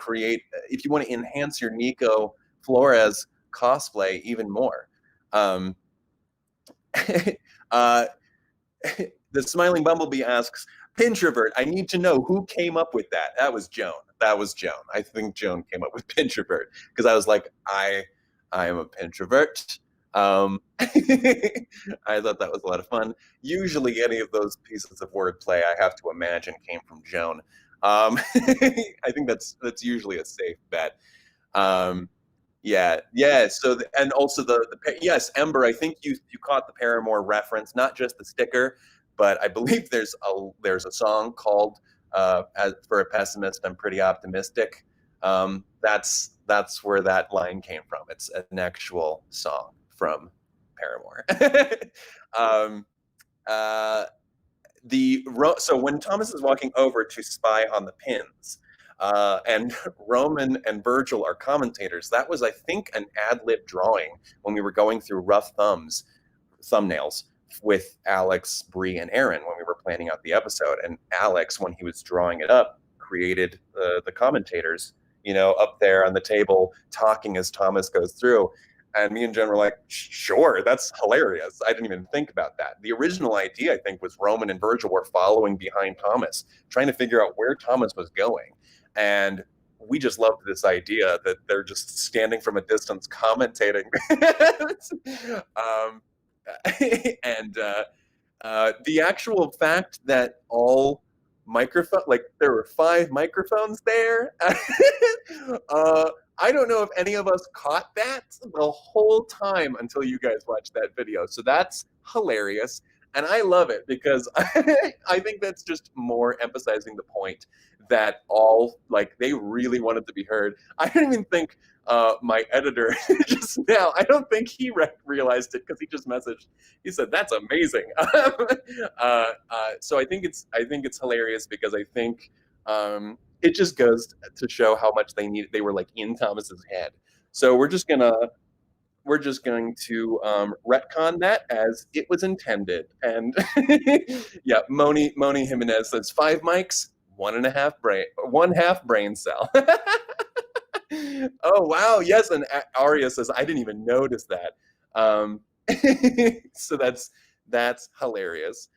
if you want to enhance your Nico Flores cosplay even more. Um, uh, the Smiling Bumblebee asks, Pintrovert, I need to know who came up with that. That was Joan. That was Joan. I think Joan came up with Pintrovert because I was like, I am a Pintrovert. I thought that was a lot of fun. Usually, any of those pieces of wordplay, I have to imagine, came from Joan. I think that's usually a safe bet. Um, yeah, yeah. So and also yes, Ember. I think you caught the Paramore reference, not just the sticker, but I believe there's a song called "For a Pessimist, I'm Pretty Optimistic." That's where that line came from. It's an actual song from Paramore. um, uh, so when Thomas is walking over to spy on the pins, and Roman and Virgil are commentators, that was, I think, an ad lib drawing when we were going through rough thumbnails with Alex, Bree, and Aaron when we were planning out the episode. And Alex, when he was drawing it up, created the commentators, up there on the table talking as Thomas goes through. And me and Jen were like, sure, that's hilarious. I didn't even think about that. The original idea, I think, was Roman and Virgil were following behind Thomas, trying to figure out where Thomas was going. And we just loved this idea that they're just standing from a distance commentating. um, and the actual fact that there were 5 microphones there. I don't know if any of us caught that the whole time until you guys watched that video. So that's hilarious. And I love it because I think that's just more emphasizing the point that they really wanted to be heard. I don't even think my editor just now, I don't think he realized it because he just messaged. He said, "That's amazing." So I think it's hilarious because I think it just goes to show how much they were like in Thomas's head. So we're just going to retcon that as it was intended. And yeah, Moni Jimenez says 5 mics, 1.5 brain cell. Oh wow, yes, and Aria says I didn't even notice that. So that's hilarious.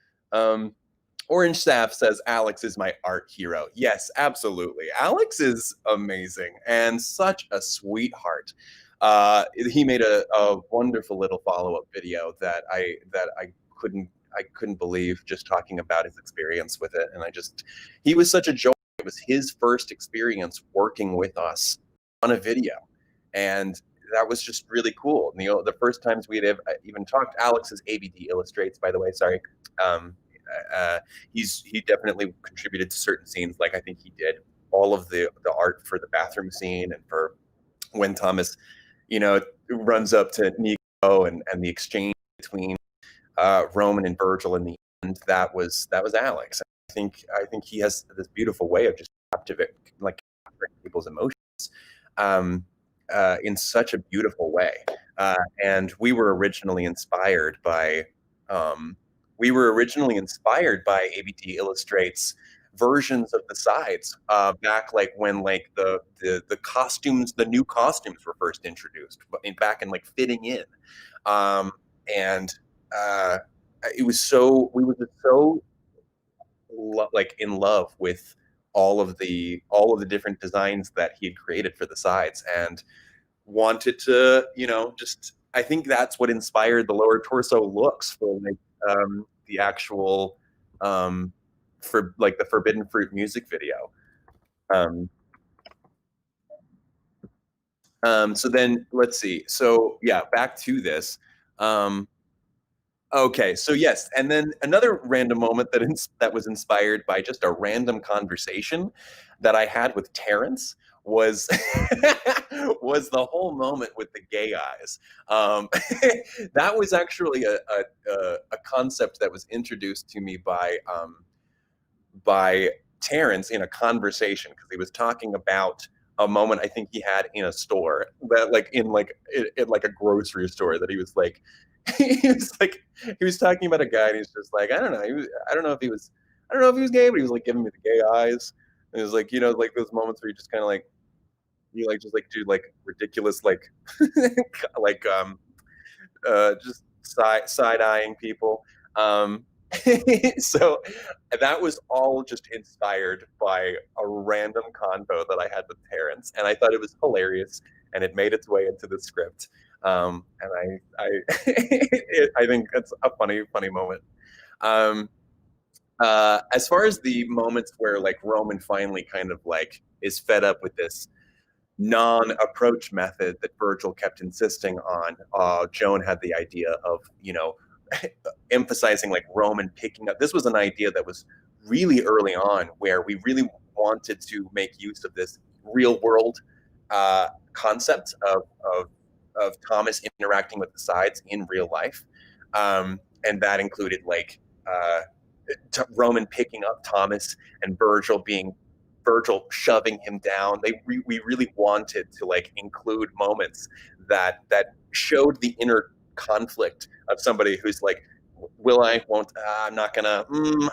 Orange Staff says Alex is my art hero. Yes, absolutely. Alex is amazing and such a sweetheart. He made a wonderful little follow-up video that I couldn't believe, just talking about his experience with it. And he was such a joy. It was his first experience working with us on a video. And that was just really cool. The first times we had even talked, Alex is ABD Illustrates, by the way, sorry. He definitely contributed to certain scenes. Like I think he did all of the art for the bathroom scene and for when Thomas, runs up to Nico and the exchange between Roman and Virgil in the end. That was Alex. I think he has this beautiful way of just capturing people's emotions in such a beautiful way. And we were originally inspired by ABT Illustrates versions of the sides back when the costumes, the new costumes were first introduced, back in fitting in, and we were just so in love with all of the different designs that he had created for the sides, and wanted to I think that's what inspired the lower torso looks for the actual for the Forbidden Fruit music video. So then let's see. So yeah, back to this. Okay, so yes, and then another random moment that was inspired by just a random conversation that I had with Terrence was was the whole moment with the gay eyes. That was actually a concept that was introduced to me by by Terrence in a conversation because he was talking about a moment I think he had in a store that like in like a grocery store that he was like he was like he was talking about a guy and he's just like I don't know I don't know if he was I don't know if he was gay but he was like giving me the gay eyes and it was like like those moments where you just kind of like you like just like do like ridiculous like like just side eyeing people. Um, so that was all just inspired by a random convo that I had with Terrence, and I thought it was hilarious, and it made its way into the script. And I think it's a funny moment. Um, as far as the moments where like Roman finally kind of like is fed up with this non-approach method that Virgil kept insisting on, Joan had the idea of, emphasizing like Roman picking up. This was an idea that was really early on where we really wanted to make use of this real world concept of Thomas interacting with the sides in real life. And that included like Roman picking up Thomas and Virgil shoving him down. We really wanted to like include moments that showed the inner conflict of somebody who's like, will I, won't, I'm not gonna,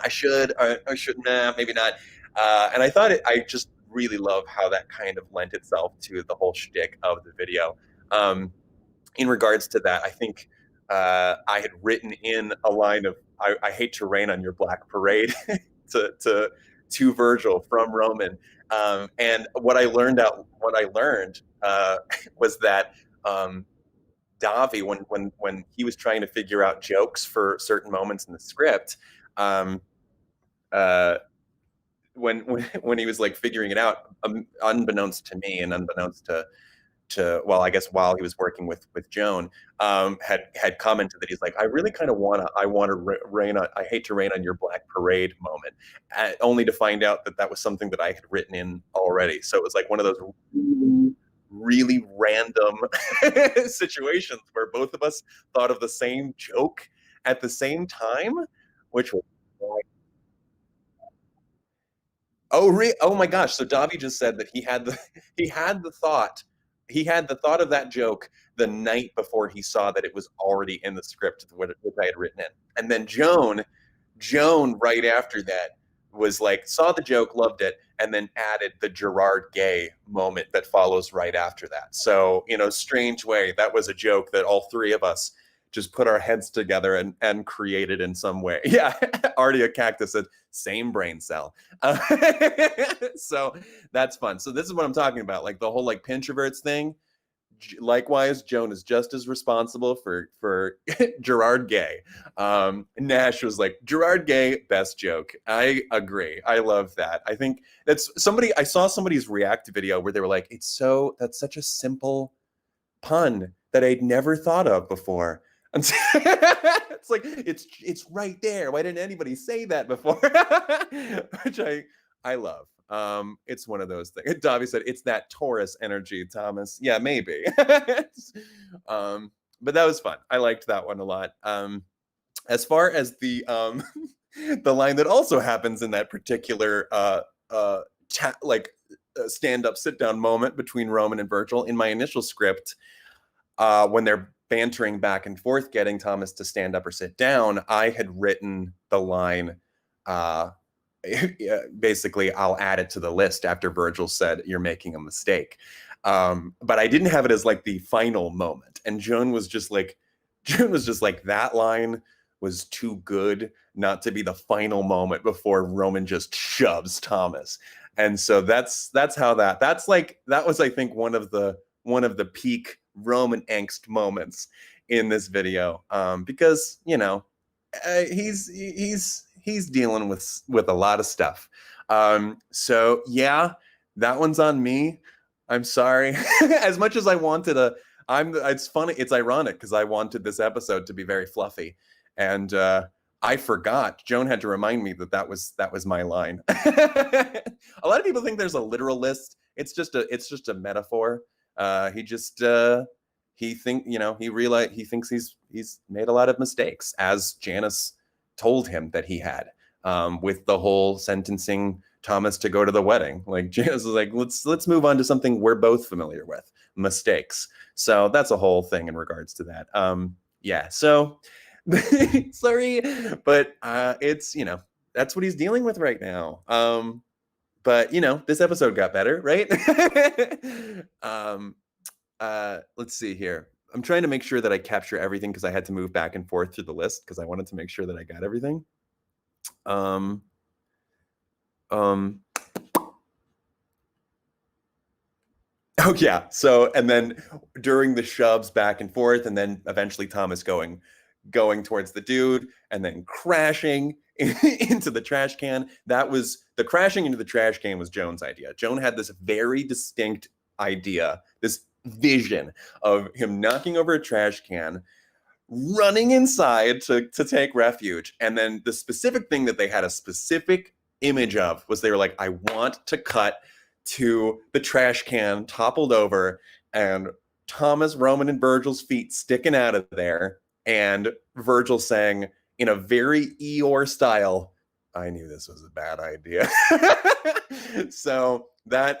I should, I should, nah, maybe not. And I just really love how that kind of lent itself to the whole shtick of the video. Um, in regards to that, I think I had written in a line of I hate to rain on your black parade to Virgil from Roman. And what I learned was that Davi, when he was trying to figure out jokes for certain moments in the script, um, uh, when he was like figuring it out, unbeknownst to me and unbeknownst to well, I guess while he was working with Joan, had commented that he's like, I really kind of I want to rain on, I hate to rain on your black parade moment, only to find out that that was something that I had written in already. So it was like one of those really random situations where both of us thought of the same joke at the same time, which was oh my gosh! So Davi just said that he had the thought of that joke the night before he saw that it was already in the script which I had written in, and then Joan right after that was like saw the joke, loved it, and then added the Gerard Gay moment that follows right after that. So strange way that was a joke that all three of us just put our heads together and created in some way. Yeah, Ardia Cactus said same brain cell. So that's fun. So this is what I'm talking about, like the whole like Pintroverts thing. Likewise, Joan is just as responsible for Gerard Gay. Nash was like Gerard Gay, best joke. I agree. I love that. I think that's somebody. I saw somebody's react video where they were like, that's such a simple pun that I'd never thought of before. It's like it's right there. Why didn't anybody say that before? Which I love. It's one of those things. Davi said it's that Taurus energy, Thomas. Yeah, maybe. But that was fun. I liked that one a lot. As far as the the line that also happens in that particular stand up sit down moment between Roman and Virgil in my initial script, when they're bantering back and forth, getting Thomas to stand up or sit down, I had written the line, basically, I'll add it to the list after Virgil said, you're making a mistake. But I didn't have it as like the final moment. And Joan was just like, that line was too good not to be the final moment before Roman just shoves Thomas. And so that's how that was, I think, one of the peak Roman angst moments in this video, because he's dealing with a lot of stuff. So yeah, that one's on me. I'm sorry. As much as I wanted it's funny, it's ironic because I wanted this episode to be very fluffy, and I forgot. Joan had to remind me that was my line. A lot of people think there's a literal list. It's just a metaphor. He just he thinks he's made a lot of mistakes, as Janice told him that he had. with the whole sentencing Thomas to go to the wedding. Like Janice was like, let's move on to something we're both familiar with, mistakes. So that's a whole thing in regards to that. Yeah. So sorry, but it's that's what he's dealing with right now. But this episode got better, right? Let's see here. I'm trying to make sure that I capture everything because I had to move back and forth through the list because I wanted to make sure that I got everything. Um, um, oh yeah. So and then during the shoves back and forth, and then eventually Thomas going towards the dude and then crashing into the trash can. That was the crashing into the trash can was Joan's idea. Joan had this very distinct idea, this vision of him knocking over a trash can, running inside to take refuge. And then the specific thing that they had a specific image of was they were like, I want to cut to the trash can toppled over and Thomas, Roman, and Virgil's feet sticking out of there. And Virgil saying in a very Eeyore style, I knew this was a bad idea. So that,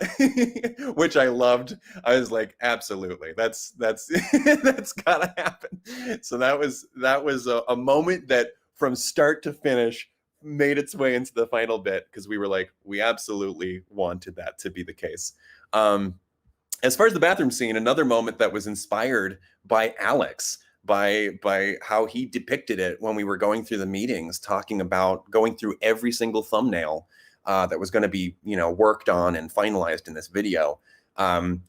which I loved, I was like, absolutely, that's that's gotta happen. So that was a moment that from start to finish made its way into the final bit because we were like, we absolutely wanted that to be the case. As far as the bathroom scene, another moment that was inspired by Alex, by how he depicted it when we were going through the meetings, talking about going through every single thumbnail that was going to be worked on and finalized in this video.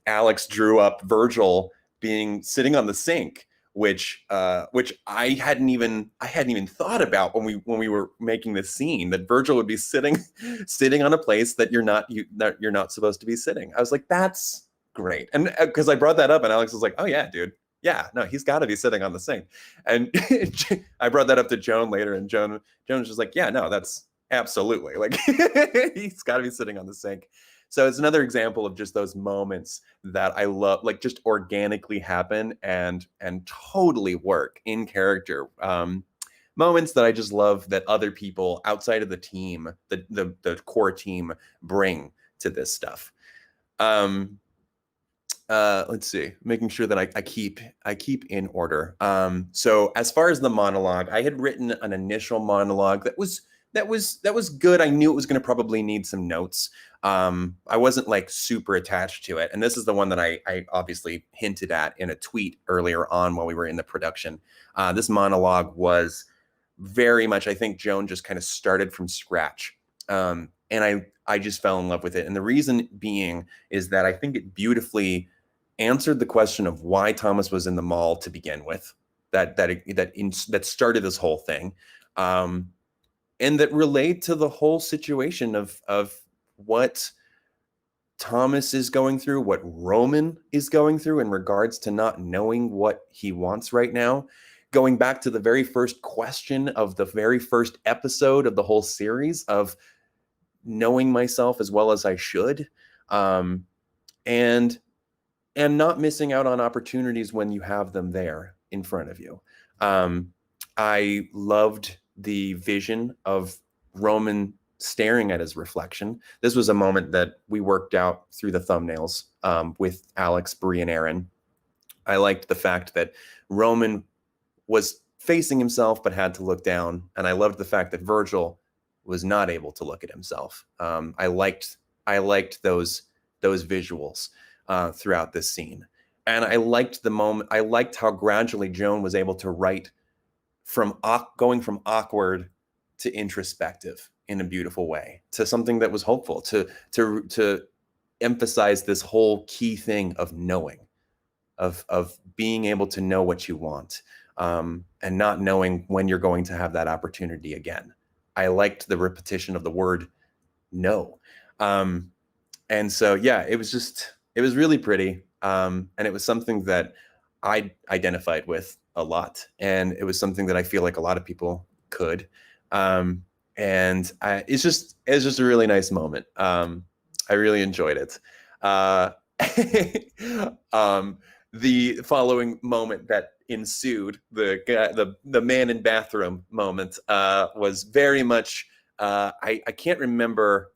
Alex drew up Virgil being sitting on the sink, which I hadn't even thought about when we were making this scene, that Virgil would be sitting on a place that you're not supposed to be sitting. I was like, that's great. And because I brought that up and Alex was like, oh yeah, dude. Yeah, no, he's got to be sitting on the sink. And I brought that up to Joan later, and Joan was just like, yeah, no, that's absolutely, like, he's got to be sitting on the sink. So it's another example of just those moments that I love, like just organically happen and totally work in character. Moments that I just love that other people outside of the team, the core team, bring to this stuff. Let's see, making sure that I keep in order. So as far as the monologue, I had written an initial monologue that was good. I knew it was going to probably need some notes. I wasn't like super attached to it. And this is the one that I obviously hinted at in a tweet earlier on while we were in the production. This monologue was very much, I think Joan just kind of started from scratch. And I just fell in love with it. And the reason being is that I think it beautifully answered the question of why Thomas was in the mall to begin with, that started this whole thing, and that relate to the whole situation of what Thomas is going through, what Roman is going through in regards to not knowing what he wants right now. Going back to the very first question of the very first episode of the whole series of knowing myself as well as I should, and not missing out on opportunities when you have them there in front of you. I loved the vision of Roman staring at his reflection. This was a moment that we worked out through the thumbnails with Alex, Bree, and Aaron. I liked the fact that Roman was facing himself but had to look down, and I loved the fact that Virgil was not able to look at himself. I liked those visuals throughout this scene. And I liked the moment. I liked how gradually Joan was able to write from going from awkward to introspective in a beautiful way, to something that was hopeful, to emphasize this whole key thing of knowing, of being able to know what you want, and not knowing when you're going to have that opportunity again. I liked the repetition of the word no. And so, yeah, it was really pretty. And it was something that I identified with a lot. And it was something that I feel like a lot of people could. It's just a really nice moment. I really enjoyed it. The following moment that ensued, the man in bathroom moment, was very much I can't remember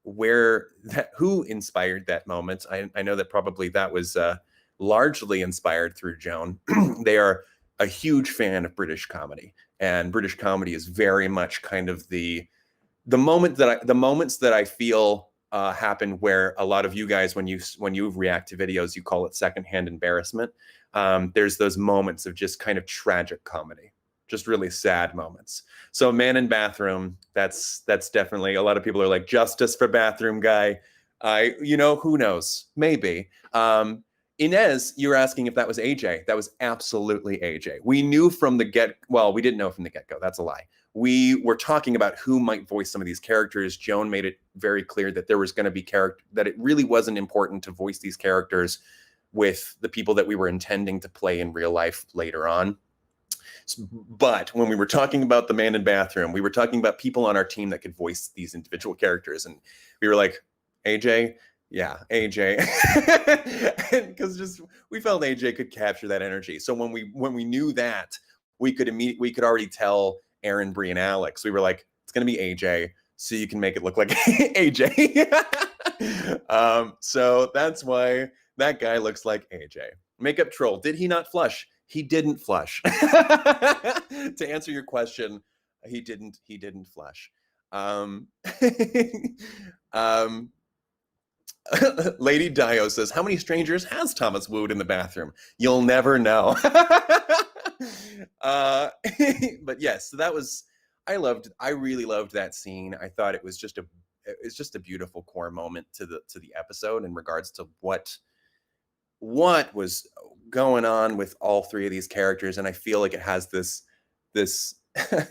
who inspired that moment. I know that probably that was largely inspired through Joan. They are a huge fan of British comedy, and British comedy is very much kind of the moments that I feel happen where a lot of you guys, when you react to videos, you call it secondhand embarrassment. There's those moments of just kind of tragic comedy, just really sad moments. So Man in Bathroom, that's definitely, a lot of people are like, justice for bathroom guy. Who knows? Maybe. Inez, you were asking if that was AJ. That was absolutely AJ. We knew from the we didn't know from the get-go. That's a lie. We were talking about who might voice some of these characters. Joan made it very clear that there was going to be that it really wasn't important to voice these characters with the people that we were intending to play in real life later on. But when we were talking about the Man in Bathroom, we were talking about people on our team that could voice these individual characters. And we were like, AJ, yeah, AJ, because we felt AJ could capture that energy. So when we knew that, we could already tell Aaron, Bree, and Alex. We were like, it's gonna be AJ, so you can make it look like AJ. So that's why that guy looks like AJ. Makeup troll. Did he not flush? He didn't flush. To answer your question, he didn't flush. Lady Dio says, how many strangers has Thomas wooed in the bathroom? You'll never know. But yes, so that was, I really loved that scene. I thought it was just a beautiful core moment to the episode in regards to what was going on with all three of these characters. And I feel like it has this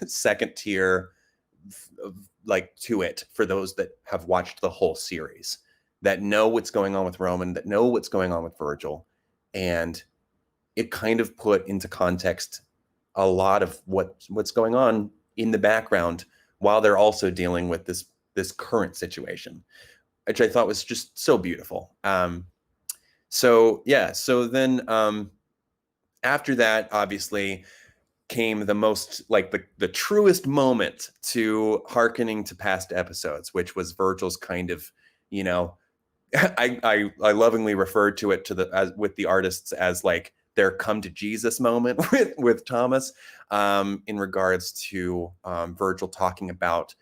second tier like to it for those that have watched the whole series, that know what's going on with Roman, that know what's going on with Virgil. And it kind of put into context a lot of what's going on in the background while they're also dealing with this current situation, which I thought was just so beautiful. So then after that, obviously, came the most, like, the truest moment to hearkening to past episodes, which was Virgil's kind of, I lovingly referred to it with the artists as like their come to Jesus moment with Thomas, in regards to Virgil talking about,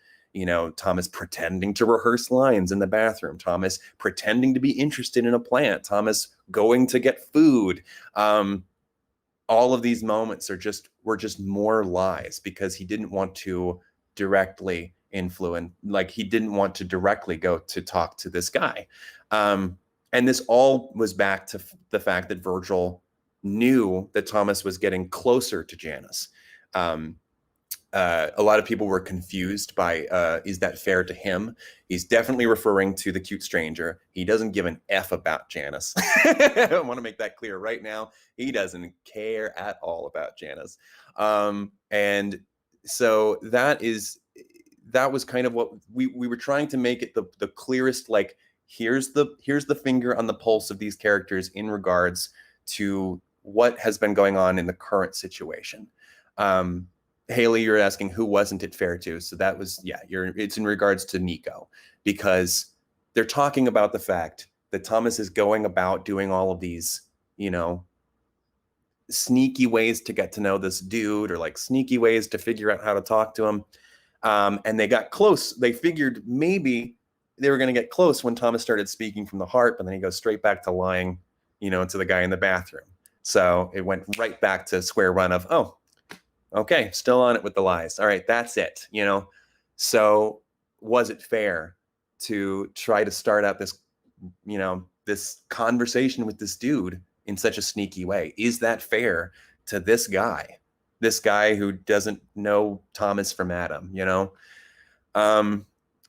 Thomas pretending to rehearse lines in the bathroom, Thomas pretending to be interested in a plant, Thomas going to get food. All of these moments were just more lies, because he didn't want to directly influence, like he didn't want to directly go to talk to this guy. And this all was back to the fact that Virgil knew that Thomas was getting closer to Janice. A lot of people were confused by, is that fair to him? He's definitely referring to the cute stranger. He doesn't give an F about Janice. I want to make that clear right now. He doesn't care at all about Janice. And so that was kind of what we were trying to make it the clearest, like, here's the finger on the pulse of these characters in regards to what has been going on in the current situation. Haley, you're asking who wasn't it fair to? So that was, it's in regards to Nico, because they're talking about the fact that Thomas is going about doing all of these, sneaky ways to get to know this dude, or like sneaky ways to figure out how to talk to him. And they got close. They figured maybe they were going to get close when Thomas started speaking from the heart, but then he goes straight back to lying, to the guy in the bathroom. So it went right back to square one of, oh, okay, still on it with the lies. All right, that's it, So was it fair to try to start out this, this conversation with this dude in such a sneaky way? Is that fair to this guy who doesn't know Thomas from Adam,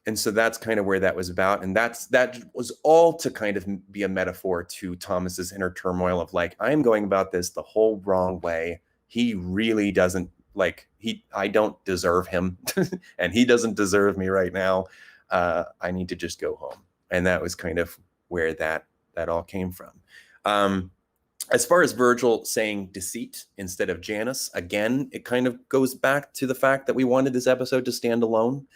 And so that's kind of where that was about. And that was all to kind of be a metaphor to Thomas's inner turmoil of like, I'm going about this the whole wrong way. He really doesn't, like, I don't deserve him and he doesn't deserve me right now. I need to just go home. And that was kind of where that all came from. As far as Virgil saying deceit instead of Janice, again, it kind of goes back to the fact that we wanted this episode to stand alone,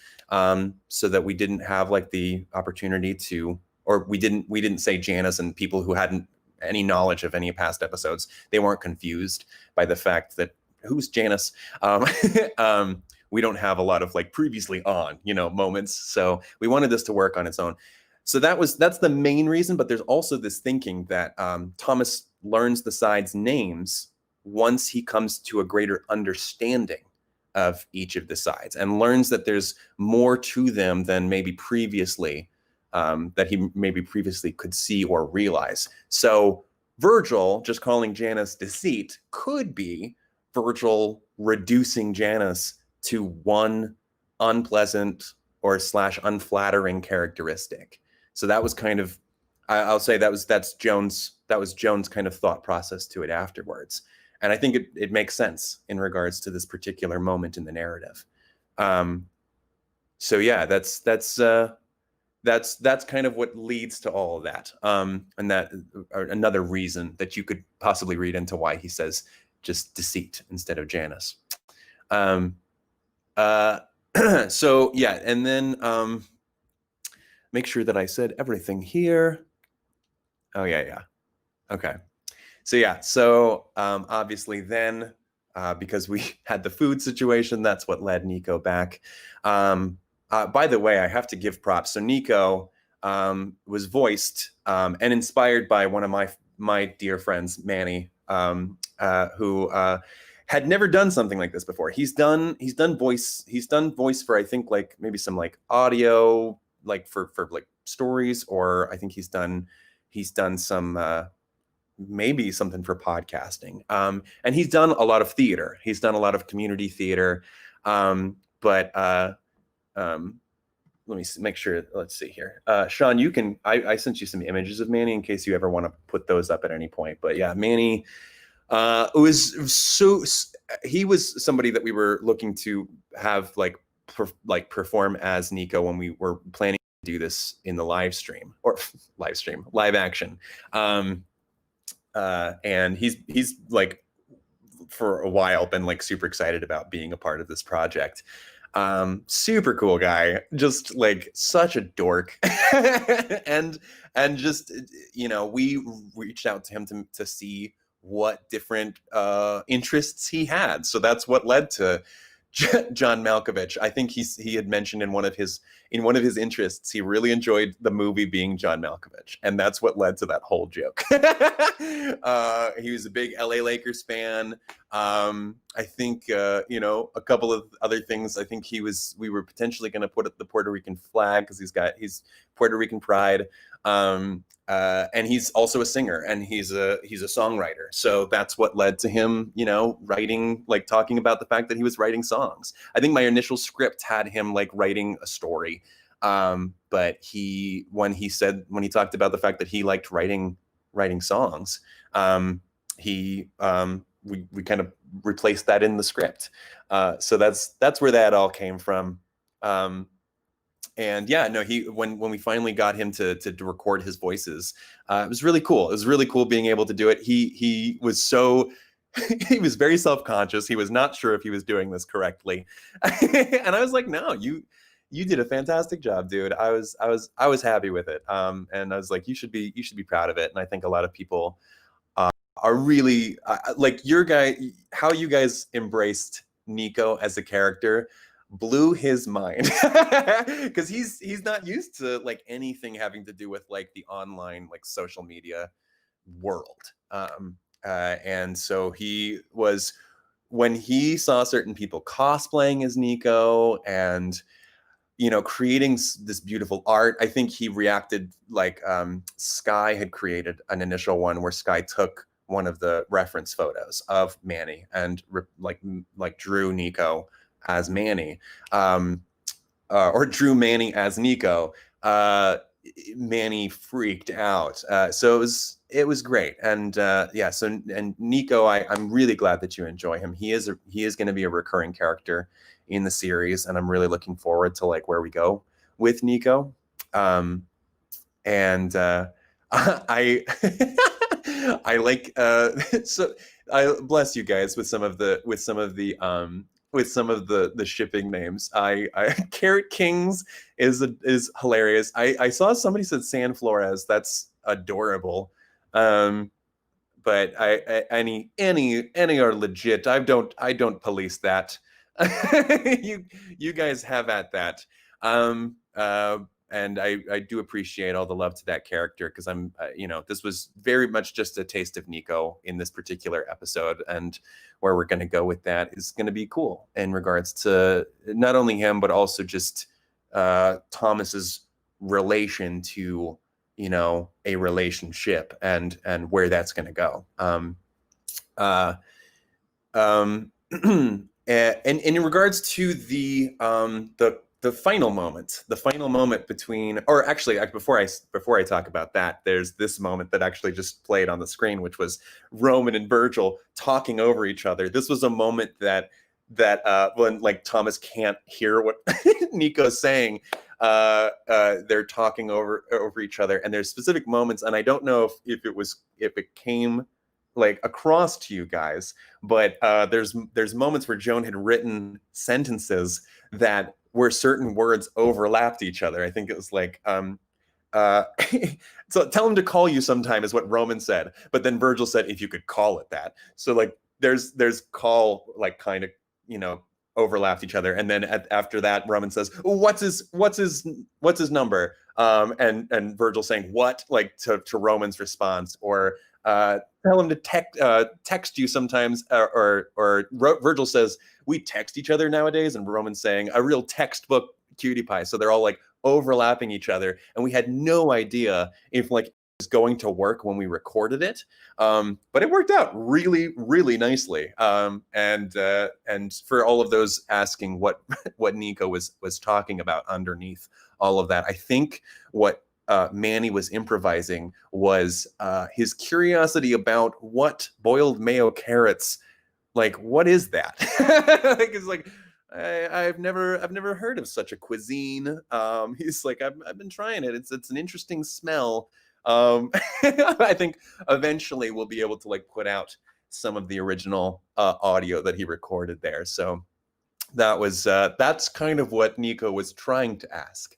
so that we didn't have like the opportunity to, or we didn't say Janice, and people who hadn't any knowledge of any past episodes, they weren't confused by the fact that who's Janice. We don't have a lot of like previously on, moments, so we wanted this to work on its own. So that's the main reason, but there's also this thinking that Thomas learns the sides' names once he comes to a greater understanding of each of the sides and learns that there's more to them than maybe previously, that he maybe previously could see or realize. So Virgil just calling Janice deceit could be Virgil reducing Janice to one unpleasant or / unflattering characteristic. So that was kind of, I'll say that's Jones kind of thought process to it afterwards, and I think it makes sense in regards to this particular moment in the narrative. So yeah, that's kind of what leads to all of that, and that another reason that you could possibly read into why he says just deceit instead of Janice. So yeah, and then make sure that I said everything here. Oh yeah. Okay. So yeah, so obviously then, because we had the food situation, that's what led Nico back. By the way, I have to give props. So Nico was voiced and inspired by one of my dear friends, Manny, who had never done something like this before. He's done voice for, I think, like maybe some like audio, like for like stories, or I think he's done some maybe something for podcasting. And he's done a lot of theater. He's done a lot of community theater. But let me make sure. Let's see here. Sean, you can, I sent you some images of Manny in case you ever want to put those up at any point. But yeah, Manny he was somebody that we were looking to have perform as Nico when we were planning to do this in the live action. And he's like for a while been like super excited about being a part of this project. Super cool guy, just like such a dork. and just, we reached out to him to see what different interests he had. So that's what led to John Malkovich. I think he had mentioned in one of his interests, he really enjoyed the movie being John Malkovich, and that's what led to that whole joke. He was a big LA Lakers fan. I think a couple of other things. I think we were potentially going to put up the Puerto Rican flag because he's Puerto Rican pride. And he's also a singer, and he's a songwriter. So that's what led to him, writing, like talking about the fact that he was writing songs. I think my initial script had him like writing a story. But when he talked about the fact that he liked writing songs, we kind of replaced that in the script. So that's where that all came from. And yeah, no, when we finally got him to record his voices, it was really cool. It was really cool being able to do it. He was he was very self-conscious. He was not sure if he was doing this correctly. And I was like, no, you did a fantastic job, dude. I was happy with it. And I was like, you should be proud of it. And I think a lot of people are really like how you guys embraced Nico as a character blew his mind, because he's not used to like anything having to do with like the online like social media world. And so when he saw certain people cosplaying as Nico and creating this beautiful art, I think he reacted like Sky had created an initial one where Sky took one of the reference photos of Manny and drew Nico as Manny, or drew Manny as Nico. Manny freaked out. So it was great. And yeah, so, and Nico, I'm really glad that you enjoy him. He is going to be a recurring character in the series, and I'm really looking forward to like where we go with Nico. And I I like so I bless you guys with some of the shipping names. I Carrot Kings is hilarious. I saw somebody said San Flores. That's adorable. Um, but any are legit. I don't police that. you you guys have at that. Um, uh, and I do appreciate all the love to that character because this was very much just a taste of Nico in this particular episode, and where we're going to go with that is going to be cool in regards to not only him but also just Thomas's relation to a relationship and where that's going to go. Uh, and in regards to the final moment between, or actually, before I talk about that, there's this moment that actually just played on the screen, which was Roman and Virgil talking over each other. This was a moment that when like Thomas can't hear what Nico's saying, they're talking over each other, and there's specific moments, and I don't know if it came like across to you guys, but there's moments where Joan had written sentences that where certain words overlapped each other. I think it was like uh, so tell him to call you sometime is what Roman said, but then Virgil said if you could call it that. So like there's call like kind of you know overlapped each other, and then after that Roman says what's his number, and Virgil saying what like to Roman's response, or tell him to text you sometimes, or Virgil says we text each other nowadays, and Roman's saying a real textbook cutie pie. So they're all like overlapping each other, and we had no idea if like it was going to work when we recorded it, but it worked out really really nicely. And for all of those asking what what Nico was talking about underneath all of that, I think what Manny was improvising was his curiosity about what boiled mayo carrots, like what is that? Like it's like I've never heard of such a cuisine. He's like I've been trying it. It's an interesting smell. I think eventually we'll be able to like put out some of the original audio that he recorded there. So that's kind of what Nico was trying to ask.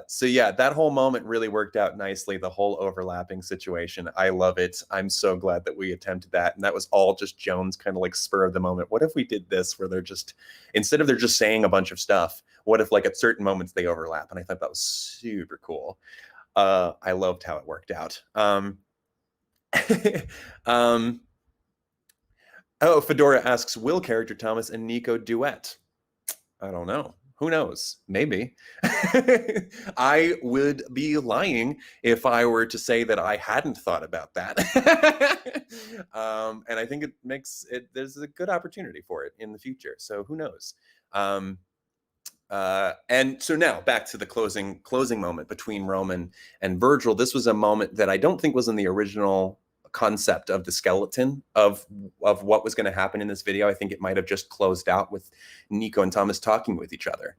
So yeah, that whole moment really worked out nicely. The whole overlapping situation, I love it. I'm so glad that we attempted that, and that was all just Jones kind of like spur of the moment. What if we did this where they're just instead of they're just saying a bunch of stuff, what if like at certain moments they overlap? And I thought that was super cool. I loved how it worked out. um, oh, Fedora asks, will character Thomas and Nico duet? I don't know. Who knows? Maybe. I would be lying if I were to say that I hadn't thought about that. And I think it makes it, there's a good opportunity for it in the future. So who knows? And so now back to the closing moment between Roman and Virgil. This was a moment that I don't think was in the original concept of the skeleton of what was going to happen in this video. I think it might have just closed out with Nico and Thomas talking with each other.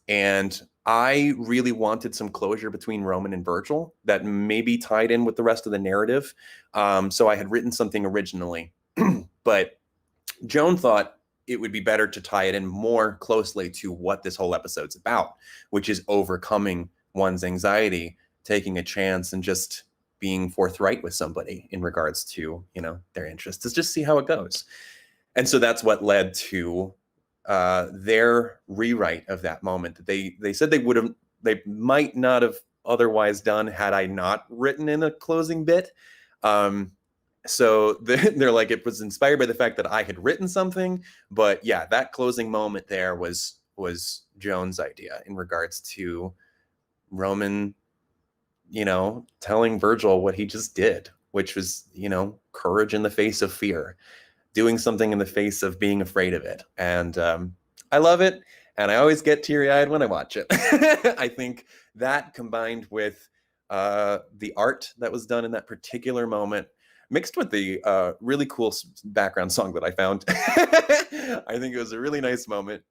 And I really wanted some closure between Roman and Virgil that maybe tied in with the rest of the narrative. So I had written something originally, but Joan thought it would be better to tie it in more closely to what this whole episode's about, which is overcoming one's anxiety, taking a chance, and just being forthright with somebody in regards to, their interests, to just see how it goes. And so that's what led to their rewrite of that moment. They said they might not have otherwise done had I not written in a closing bit. So they're like, it was inspired by the fact that I had written something, but yeah, that closing moment there was Joan's idea in regards to Roman, telling Virgil what he just did, which was, courage in the face of fear, doing something in the face of being afraid of it. And I love it. And I always get teary-eyed when I watch it. I think that combined with the art that was done in that particular moment, mixed with the really cool background song that I found. I think it was a really nice moment.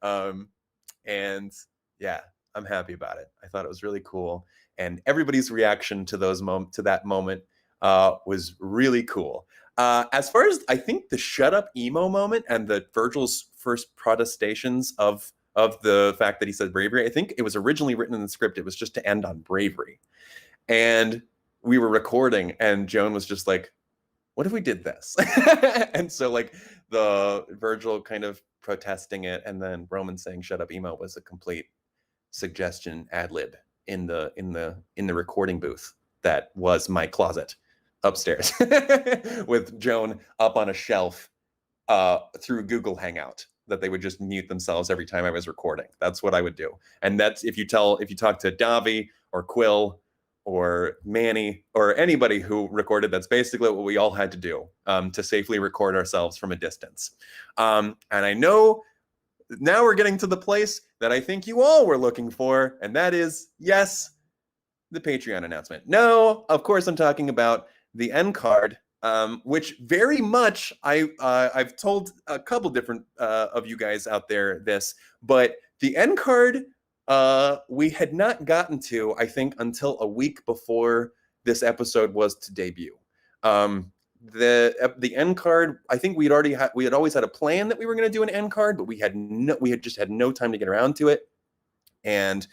And yeah, I'm happy about it. I thought it was really cool. And everybody's reaction to that moment was really cool. As far as I think the shut up emo moment and the Virgil's first protestations of the fact that he said bravery, I think it was originally written in the script. It was just to end on bravery. And we were recording, and Joan was just like, what if we did this? And so like the Virgil kind of protesting it, and then Roman saying shut up emo was a complete suggestion ad lib in the recording booth that was my closet upstairs with Joan up on a shelf through Google Hangout that they would just mute themselves every time I was recording. That's what I would do. And that's if you talk to Davi or Quill or Manny or anybody who recorded, that's basically what we all had to do to safely record ourselves from a distance. And I know now we're getting to the place that I think you all were looking for, and that is, yes, the Patreon announcement. No, of course I'm talking about the end card, which very much I've told a couple different of you guys out there this, but the end card we had not gotten to, I think, until a week before this episode was to debut. The end card, I think we had always had a plan that we were going to do an end card, but we had just had no time to get around to it, and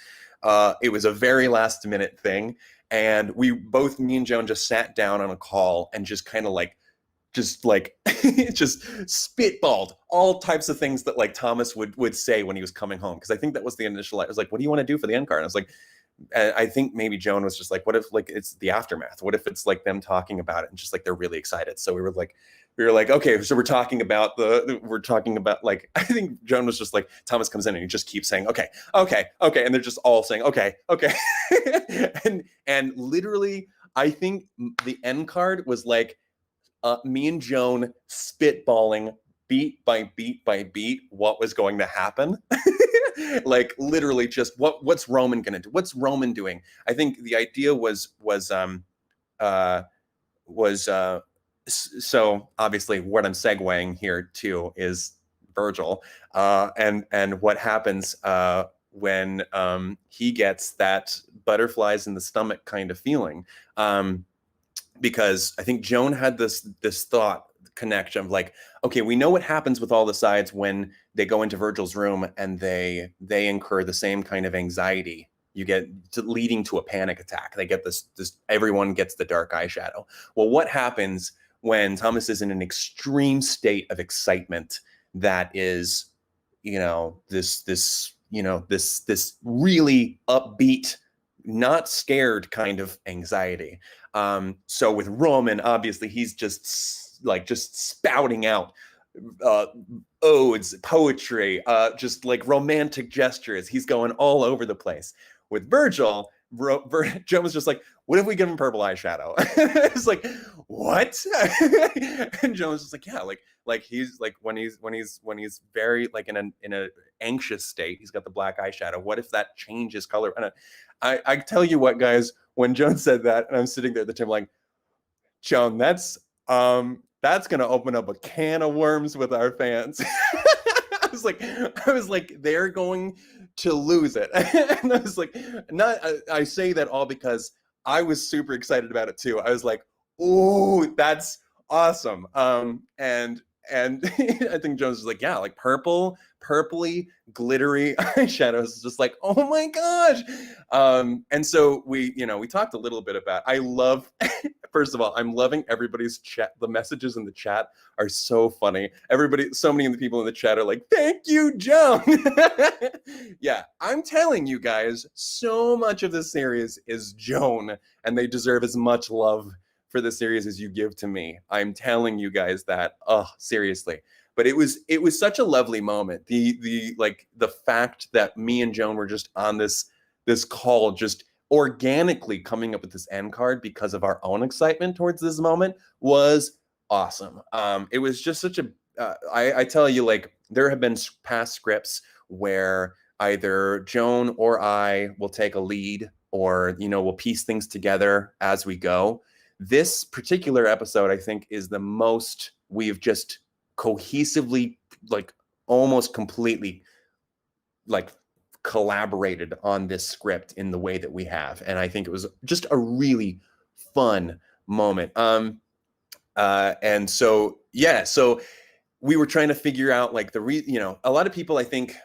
it was a very last minute thing. And me and Joan just sat down on a call and just kind of just spitballed all types of things that like Thomas would say when he was coming home. Cause I think that was the initial, I was like, what do you want to do for the end card? And I was like, I think maybe Joan was just like, what if like it's the aftermath? What if it's like them talking about it and just like they're really excited? So we were like, okay, so we're talking about like, I think Joan was just like, Thomas comes in and he just keeps saying, okay, and they're just all saying, okay. and literally, I think the end card was like me and Joan spitballing beat by beat by beat what was going to happen. Like literally just what's Roman gonna do? What's Roman doing? I think the idea was so obviously what I'm segueing here to is Virgil and what happens when he gets that butterflies in the stomach kind of feeling, because I think Joan had this thought connection of like, okay, we know what happens with all the sides when they go into Virgil's room and they incur the same kind of anxiety you get leading to a panic attack. They get this everyone gets the dark eyeshadow. Well, what happens when Thomas is in an extreme state of excitement that is, this really upbeat, not scared kind of anxiety. So with Roman, obviously he's just spouting out odes, poetry, just like romantic gestures. He's going all over the place. With Virgil, Joan was just like, what if we give him purple eyeshadow? It's like, what? And Joan was just like, yeah, like he's like when he's very like in a anxious state, he's got the black eyeshadow. What if that changes color? And I tell you what, guys, when Joan said that, and I'm sitting there at the table like, Joan, that's gonna open up a can of worms with our fans. I was like, they're going to lose it. And I was like, I say that all because I was super excited about it too. I was like, oh, that's awesome. And I think Jones was like, yeah, like purpley, glittery eyeshadows. Just like, oh my gosh. And so we talked a little bit about, I love, first of all, I'm loving everybody's chat. The messages in the chat are so funny. So many of the people in the chat are like, thank you, Joan. Yeah, I'm telling you guys, so much of this series is Joan, and they deserve as much love for the series as you give to me. I'm telling you guys that. Oh, seriously. But it was such a lovely moment. The fact that me and Joan were just on this call, just organically coming up with this end card because of our own excitement towards this moment was awesome. It was just such a I tell you, like, there have been past scripts where either Joan or I will take a lead, or we'll piece things together as we go. This particular episode, I think, is the most we've just cohesively, like almost completely, like collaborated on this script in the way that we have. And I think it was just a really fun moment. And so, yeah, so we were trying to figure out like a lot of people I think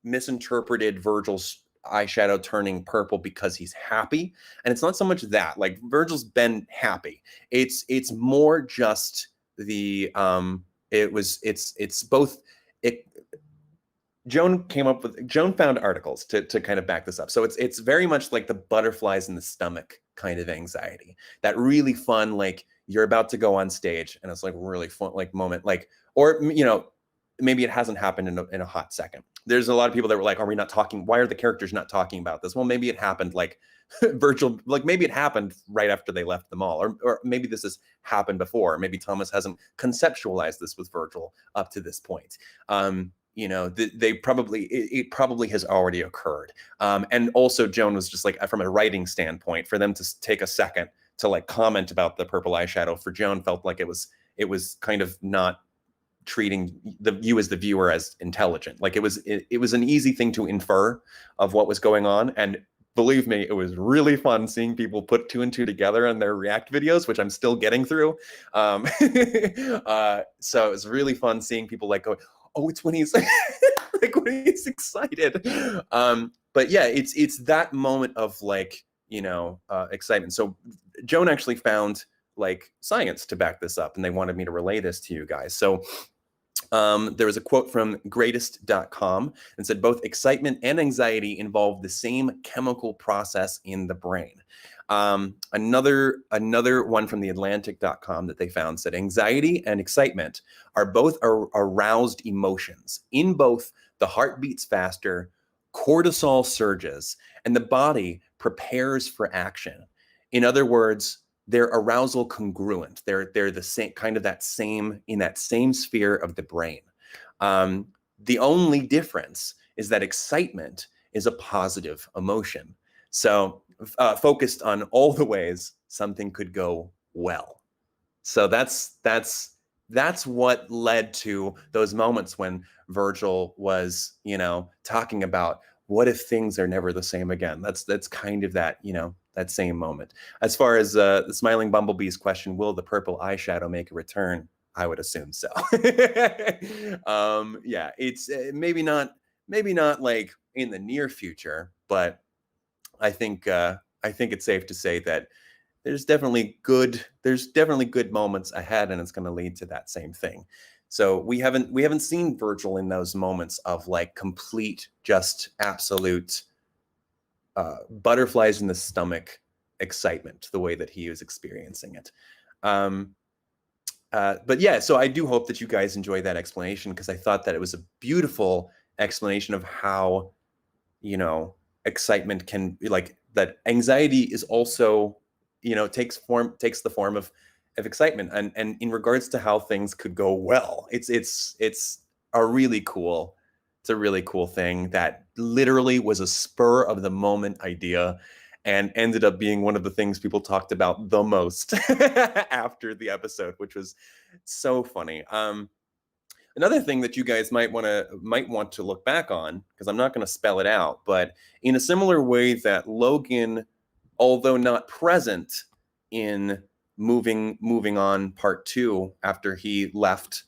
misinterpreted Virgil's eyeshadow turning purple because he's happy, and it's not so much that. Like, Virgil's been happy. It's more just the it's both it Joan found articles to kind of back this up. So it's very much like the butterflies in the stomach kind of anxiety. That really fun, like, you're about to go on stage and it's like really fun, like, moment, like, or maybe it hasn't happened in a hot second. There's a lot of people that were like, are we not talking? Why are the characters not talking about this? Well, maybe it happened like Virgil, like maybe it happened right after they left the mall, or maybe this has happened before. Maybe Thomas hasn't conceptualized this with Virgil up to this point. It probably has already occurred. And also Joan was just like, from a writing standpoint, for them to take a second to like comment about the purple eyeshadow, for Joan felt like it was kind of not treating you as the viewer as intelligent. Like, it was an easy thing to infer of what was going on. And believe me, it was really fun seeing people put two and two together in their React videos, which I'm still getting through. So it was really fun seeing people like go, oh, it's when he's like when he's excited. But yeah, it's that moment of like, excitement. So Joan actually found like science to back this up, and they wanted me to relay this to you guys. So there was a quote from greatest.com and said both excitement and anxiety involve the same chemical process in the brain. Another one from the Atlantic.com that they found said anxiety and excitement are both aroused emotions. In both, the heart beats faster, cortisol surges, and the body prepares for action. In other words, they're arousal congruent. They're the same, kind of that same, in that same sphere of the brain. The only difference is that excitement is a positive emotion. So focused on all the ways something could go well. So that's what led to those moments when Virgil was, talking about, what if things are never the same again? That's kind of that, that same moment. As far as the Smiling Bumblebee's question, will the purple eyeshadow make a return? I would assume so. Yeah, it's maybe not like in the near future, but I think it's safe to say that there's definitely good moments ahead, and it's going to lead to that same thing. So we haven't seen Virgil in those moments of like complete, just absolute butterflies in the stomach excitement, the way that he was experiencing it. But yeah, so I do hope that you guys enjoy that explanation, because I thought that it was a beautiful explanation of how, excitement can, like, that anxiety is also, takes the form of excitement, and in regards to how things could go well. It's a really cool thing that literally was a spur of the moment idea, and ended up being one of the things people talked about the most after the episode, which was so funny. Another thing that you guys might want to look back on, because I'm not going to spell it out, but in a similar way that Logan, although not present in moving on part 2 after he left,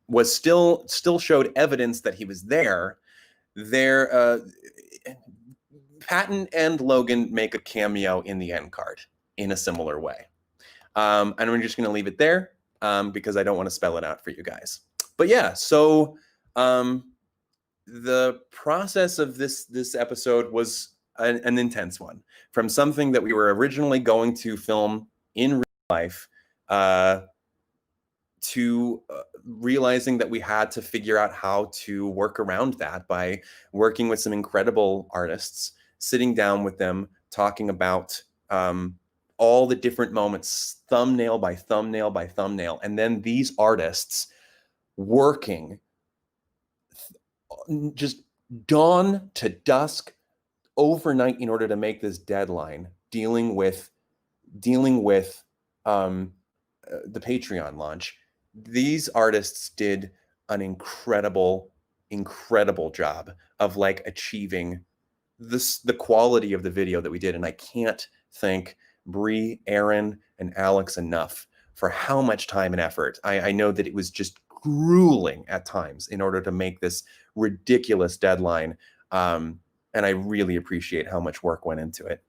was still showed evidence that he was there. Patton and Logan make a cameo in the end card in a similar way. And I'm just going to leave it there, because I don't want to spell it out for you guys. But yeah, so the process of this episode was an intense one. From something that we were originally going to film in real life, to realizing that we had to figure out how to work around that by working with some incredible artists, sitting down with them, talking about all the different moments, thumbnail by thumbnail by thumbnail, and then these artists working just dawn to dusk overnight in order to make this deadline, dealing with the Patreon launch. These artists did an incredible job of like achieving the quality of the video that we did, and I can't thank Bree, Aaron, and Alex enough for how much time and effort. I know that it was just grueling at times in order to make this ridiculous deadline. And I really appreciate how much work went into it.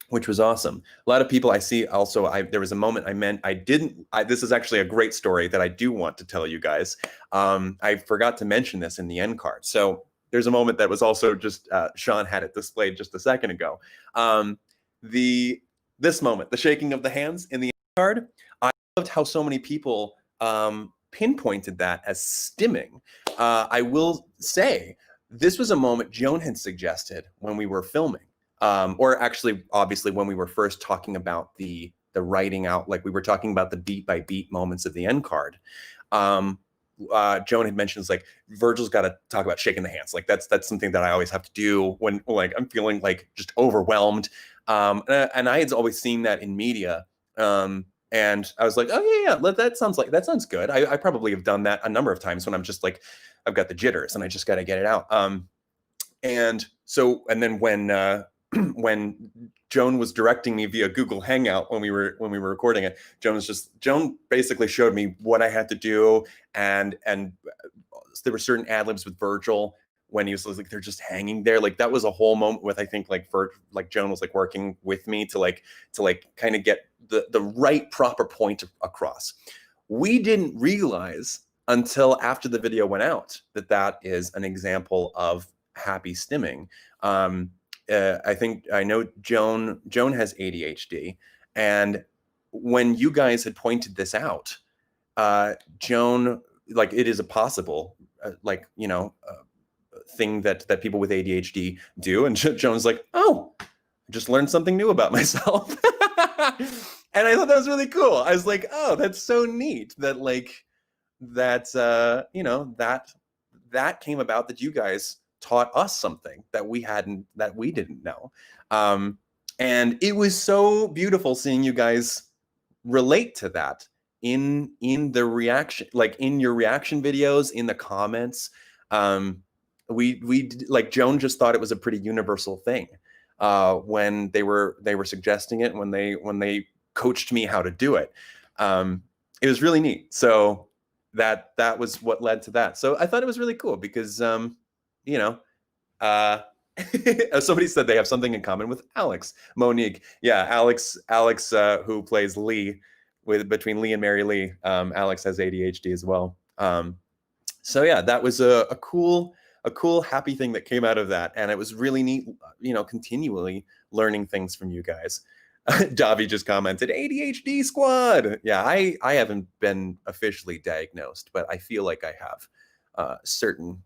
Which was awesome. A lot of people I see also, there was a moment this is actually a great story that I do want to tell you guys. I forgot to mention this in the end card. So there's a moment that was also just, Sean had it displayed just a second ago. This moment, the shaking of the hands in the end card, I loved how so many people pinpointed that as stimming. I will say, this was a moment Joan had suggested when we were filming. Or actually, obviously, when we were first talking about the writing out, like we were talking about the beat by beat moments of the end card. Joan had mentioned, it's like, Virgil's got to talk about shaking the hands. Like that's something that I always have to do when like I'm feeling like just overwhelmed. And I had always seen that in media. And I was like, oh yeah, that sounds good. I probably have done that a number of times when I'm just like, I've got the jitters and I just got to get it out. And then when Joan was directing me via Google Hangout when we were recording it, Joan basically showed me what I had to do, and there were certain ad libs with Virgil when he was like, they're just hanging there. Like that was a whole moment with, I think, like Joan was like working with me to kind of get the right proper point across. We didn't realize until after the video went out that is an example of happy stimming. I know Joan has ADHD, and when you guys had pointed this out, Joan, like, it is a possible thing that people with ADHD do, and Joan's like, oh, I just learned something new about myself. And I thought that was really cool. I was like, oh, that's so neat that that came about, that you guys taught us something that we didn't know. And it was so beautiful seeing you guys relate to that in the reaction, like in your reaction videos, in the comments. We like, Joan just thought it was a pretty universal thing when they were suggesting it, when they coached me how to do it. It was really neat. So that was what led to that. So I thought it was really cool because somebody said they have something in common with Alex. Monique. Yeah, Alex, who plays Lee, between Lee and Mary Lee. Alex has ADHD as well. So yeah, that was a cool, happy thing that came out of that. And it was really neat, continually learning things from you guys. Davi just commented, ADHD squad. Yeah, I haven't been officially diagnosed, but I feel like I have certain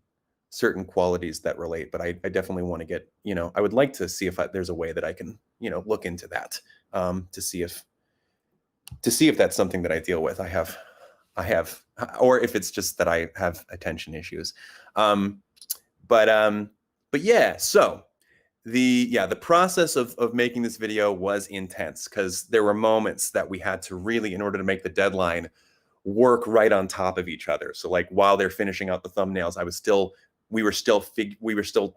qualities that relate. But I definitely want to get, I would like to see if there's a way that I can, look into that, to see if that's something that I deal with. I have, or if it's just that I have attention issues. But yeah, so the process of making this video was intense, because there were moments that we had to really, in order to make the deadline, work right on top of each other. So like while they're finishing out the thumbnails, we were still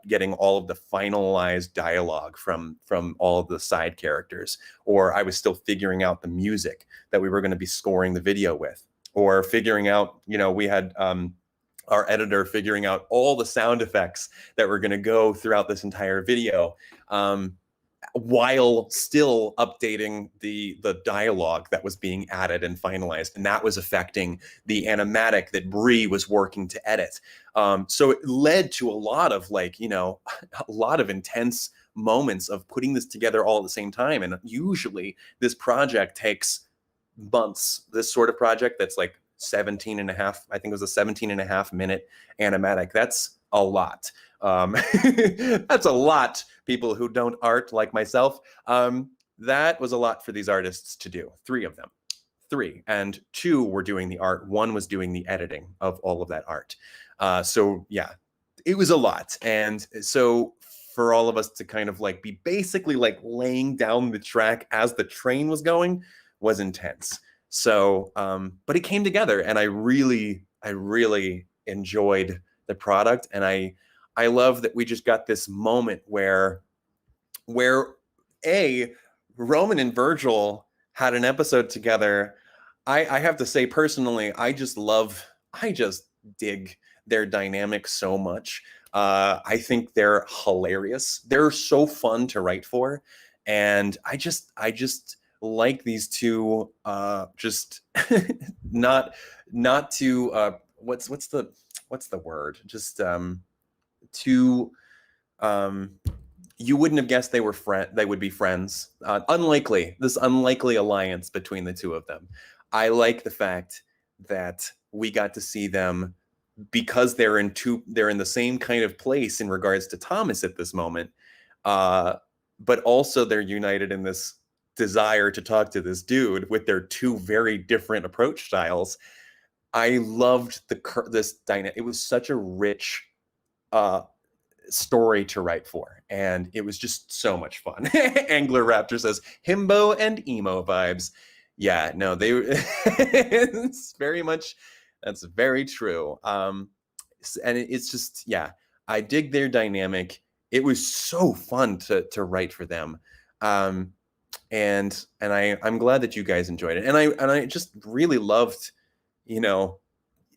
getting all of the finalized dialogue from all of the side characters, or I was still figuring out the music that we were going to be scoring the video with, or figuring out, we had our editor figuring out all the sound effects that were going to go throughout this entire video, while still updating the dialogue that was being added and finalized, and that was affecting the animatic that Bree was working to edit. So it led to a lot of a lot of intense moments of putting this together all at the same time. And usually this project takes months. This sort of project that's like 17 and a half, I think it was a 17 and a half minute animatic. That's a lot. That's a lot, people who don't art like myself. That was a lot for these artists to do. 3 of them. 3, and 2 were doing the art. 1 was doing the editing of all of that art. So yeah, it was a lot. And so for all of us to kind of be basically laying down the track as the train was going was intense. So, but it came together, and I really enjoyed the product. And I love that we just got this moment where Roman and Virgil had an episode together. I have to say personally, I just dig their dynamic so much. I think they're hilarious. They're so fun to write for, and I just like these two. Just not not to what's the word? Just too um you wouldn't have guessed they would be friends. This unlikely alliance between the two of them. I like the fact that we got to see them because they're in the same kind of place in regards to Thomas at this moment. But also they're united in this desire to talk to this dude with their two very different approach styles. I loved this dynamic. It was such a rich uh story to write for, and it was just so much fun. Angler Raptor says himbo and emo vibes. Yeah, no, they it's very much, that's very true. And it's just, yeah, I dig their dynamic. It was so fun to write for them. And I'm glad that you guys enjoyed it, and I just really loved, you know,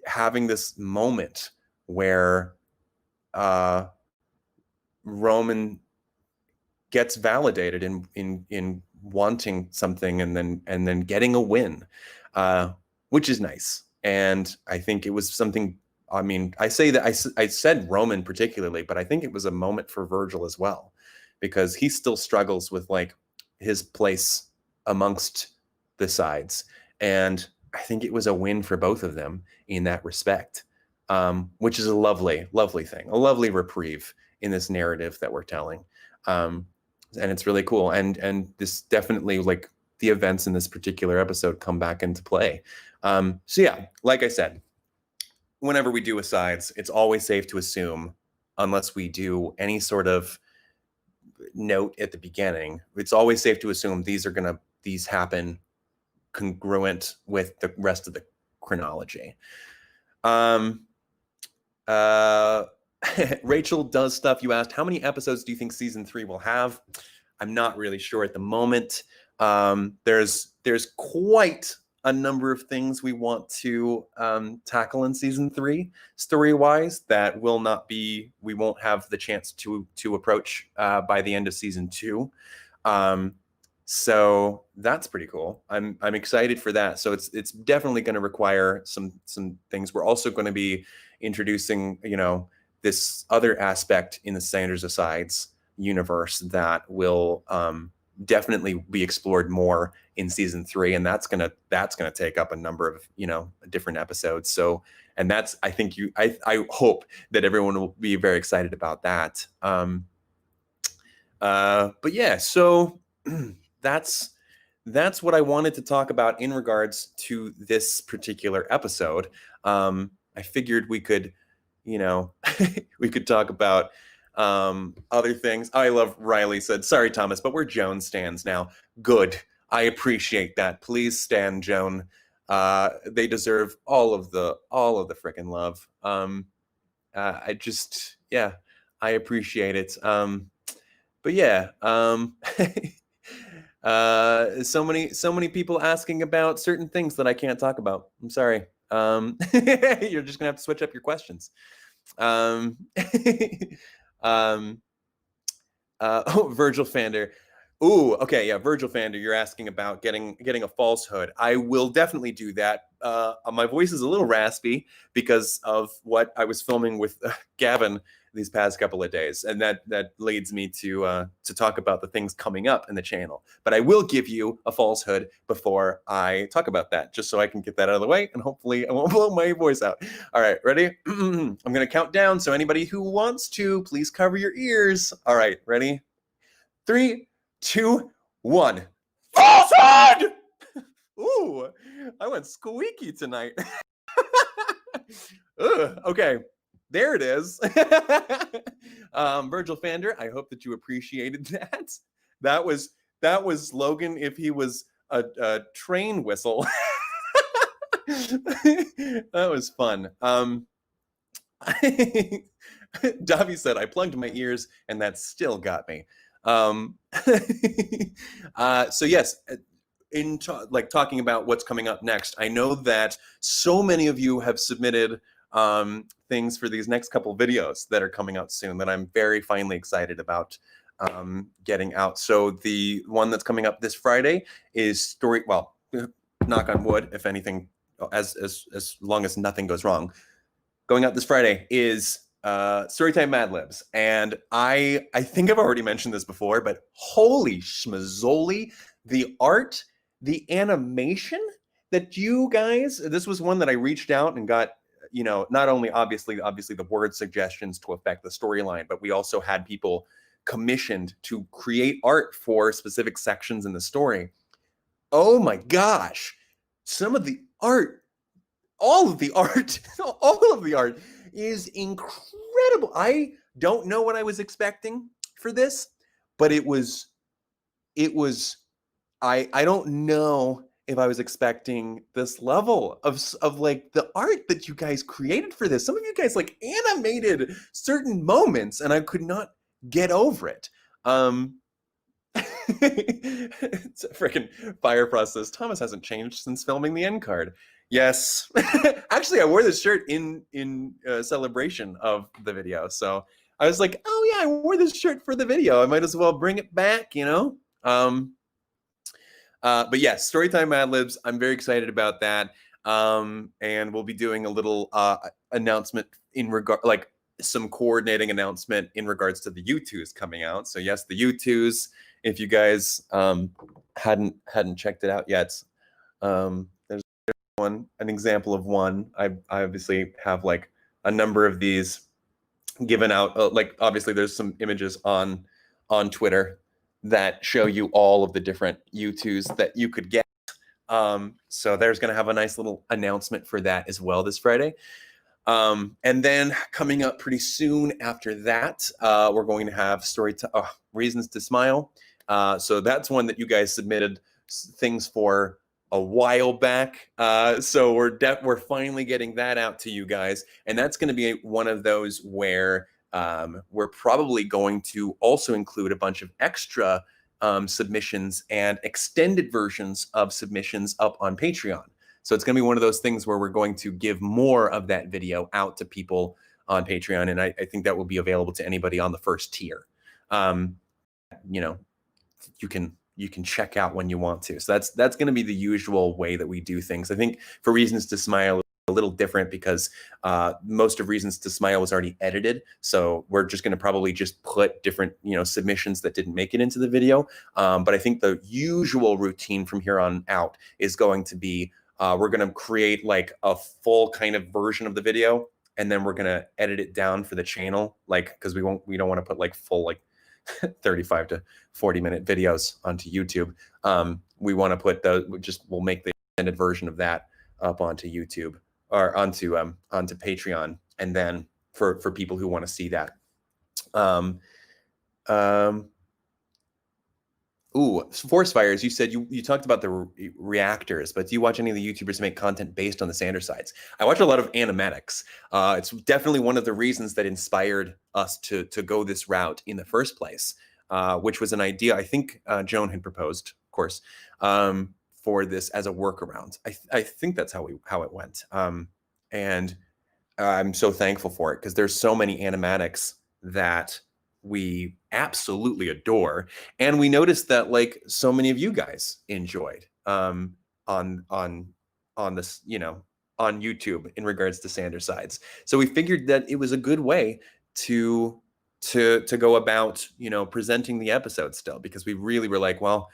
having this moment where Roman gets validated in wanting something, and then getting a win, which is nice. And I think it was something. I mean, I say that I said Roman particularly, but I think it was a moment for Virgil as well, because he still struggles with like his place amongst the sides, and I think it was a win for both of them in that respect, which is a lovely, lovely thing, a lovely reprieve in this narrative that we're telling. And it's really cool. And this definitely, like, the events in this particular episode come back into play. So yeah, like I said, whenever we do asides, it's always safe to assume, unless we do any sort of note at the beginning, it's always safe to assume these happen congruent with the rest of the chronology. Rachel does stuff. You asked, how many episodes do you think season 3 will have? I'm not really sure at the moment. There's quite a number of things we want to tackle in season 3, story-wise, that we won't have the chance to approach by the end of season 2. So that's pretty cool. I'm excited for that. So it's definitely going to require some things. We're also going to be introducing, this other aspect in the Sanders Asides universe that will definitely be explored more in season 3, and that's gonna take up a number of different episodes. So, and that's, I think I hope that everyone will be very excited about that. But yeah, so that's what I wanted to talk about in regards to this particular episode. I figured we could, we could talk about other things. I love Riley said, sorry, Thomas, but we're Joan stans now. Good. I appreciate that. Please stan Joan. They deserve all of the freaking love. I appreciate it. But yeah, so many people asking about certain things that I can't talk about. I'm sorry. You're just gonna have to switch up your questions. Virgil Fander. Ooh, okay, yeah, Virgil Fander, you're asking about getting a falsehood. I will definitely do that. My voice is a little raspy because of what I was filming with Gavin these past couple of days, and that leads me to talk about the things coming up in the channel. But I will give you a falsehood before I talk about that, just so I can get that out of the way, and hopefully I won't blow my voice out. All right, ready? I'm gonna count down, so anybody who wants to, please cover your ears. All right, ready? 3, 2, 1. Falsehood! Ooh, I went squeaky tonight. Okay, there it is. Virgil Fander, I hope that you appreciated that. That was Logan if he was a train whistle. That was fun. Davi said, I plugged my ears and that still got me. Um, so yes, like talking about what's coming up next, I know that so many of you have submitted things for these next couple videos that are coming out soon that I'm very finally excited about getting out. So the one that's coming up this Friday is well, knock on wood, if anything, as long as nothing goes wrong, going out this Friday is Storytime Mad Libs. And I think I've already mentioned this before, but holy schmazzoli, the art, the animation that you guys, this was one that I reached out and got, not only obviously the word suggestions to affect the storyline, but we also had people commissioned to create art for specific sections in the story. Oh my gosh, some of the art, all of the art, all of the art is incredible. I don't know what I was expecting for this, but it was I don't know if I was expecting this level of like the art that you guys created for this. Some of you guys like animated certain moments and I could not get over it. It's a freaking fire process. Thomas hasn't changed since filming the end card. Yes, actually, I wore this shirt in celebration of the video. So I was like, oh yeah, I wore this shirt for the video. I might as well bring it back, But yes, Storytime Mad Libs. I'm very excited about that. And we'll be doing a little announcement in regard, like some coordinating announcement in regards to the U2s coming out. So yes, the U2s. If you guys hadn't checked it out yet, there's an example of one. I obviously have like a number of these given out. Like obviously, there's some images on Twitter that show you all of the different U2s that you could get. So there's going to have a nice little announcement for that as well this Friday. And then coming up pretty soon after that, we're going to have Reasons to Smile. So that's one that you guys submitted things for a while back. So we're finally getting that out to you guys, and that's going to be one of those where we're probably going to also include a bunch of extra submissions and extended versions of submissions up on Patreon. So it's going to be one of those things where we're going to give more of that video out to people on Patreon, and I think that will be available to anybody on the first tier. You know, you can check out when you want to. So that's going to be the usual way that we do things. I think for Reasons to Smile, a little different because most of Reasons to Smile was already edited. So we're just going to probably just put different, submissions that didn't make it into the video. But I think the usual routine from here on out is going to be we're going to create like a full kind of version of the video, and then we're going to edit it down for the channel, like because we don't want to put like full like 35 to 40-minute videos onto YouTube. We want to put we'll make the extended version of that up onto YouTube or onto Patreon, and then for people who want to see that. Forest Fires, you said you talked about the reactors, but do you watch any of the YouTubers make content based on the Sandersides? I watch a lot of animatics. It's definitely one of the reasons that inspired us to go this route in the first place, which was an idea I think Joan had proposed, of course, for this as a workaround. I think that's how it went. And I'm so thankful for it because there's so many animatics that we absolutely adore, and we noticed that like so many of you guys enjoyed on this, on YouTube in regards to Sandersides. So we figured that it was a good way to go about presenting the episode still, because we really were like, well,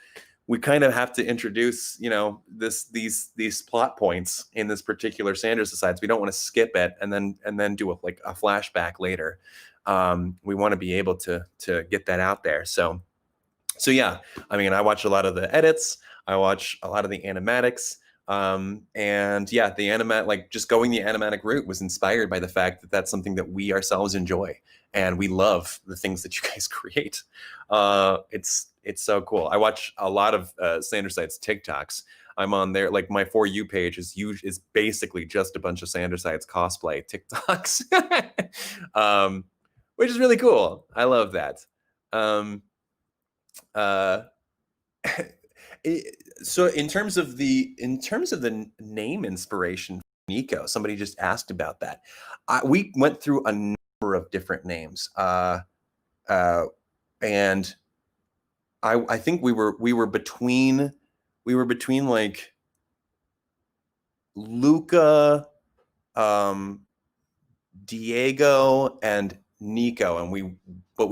we kind of have to introduce, these plot points in this particular Sandersides. We don't want to skip it and then do a flashback later. We want to be able to get that out there. So yeah, I mean, I watch a lot of the edits. I watch a lot of the animatics. And yeah, just going the animatic route was inspired by the fact that that's something that we ourselves enjoy, and we love the things that you guys create. It's so cool. I watch a lot of Sandersides TikToks. I'm on there. Like my For You page is basically just a bunch of Sandersides cosplay TikToks, which is really cool. I love that. uh, so in terms of the name inspiration for Nico, somebody just asked about that. We went through a number of different names, uh, and I think we were between like Luca, um, Diego, and Nico, and we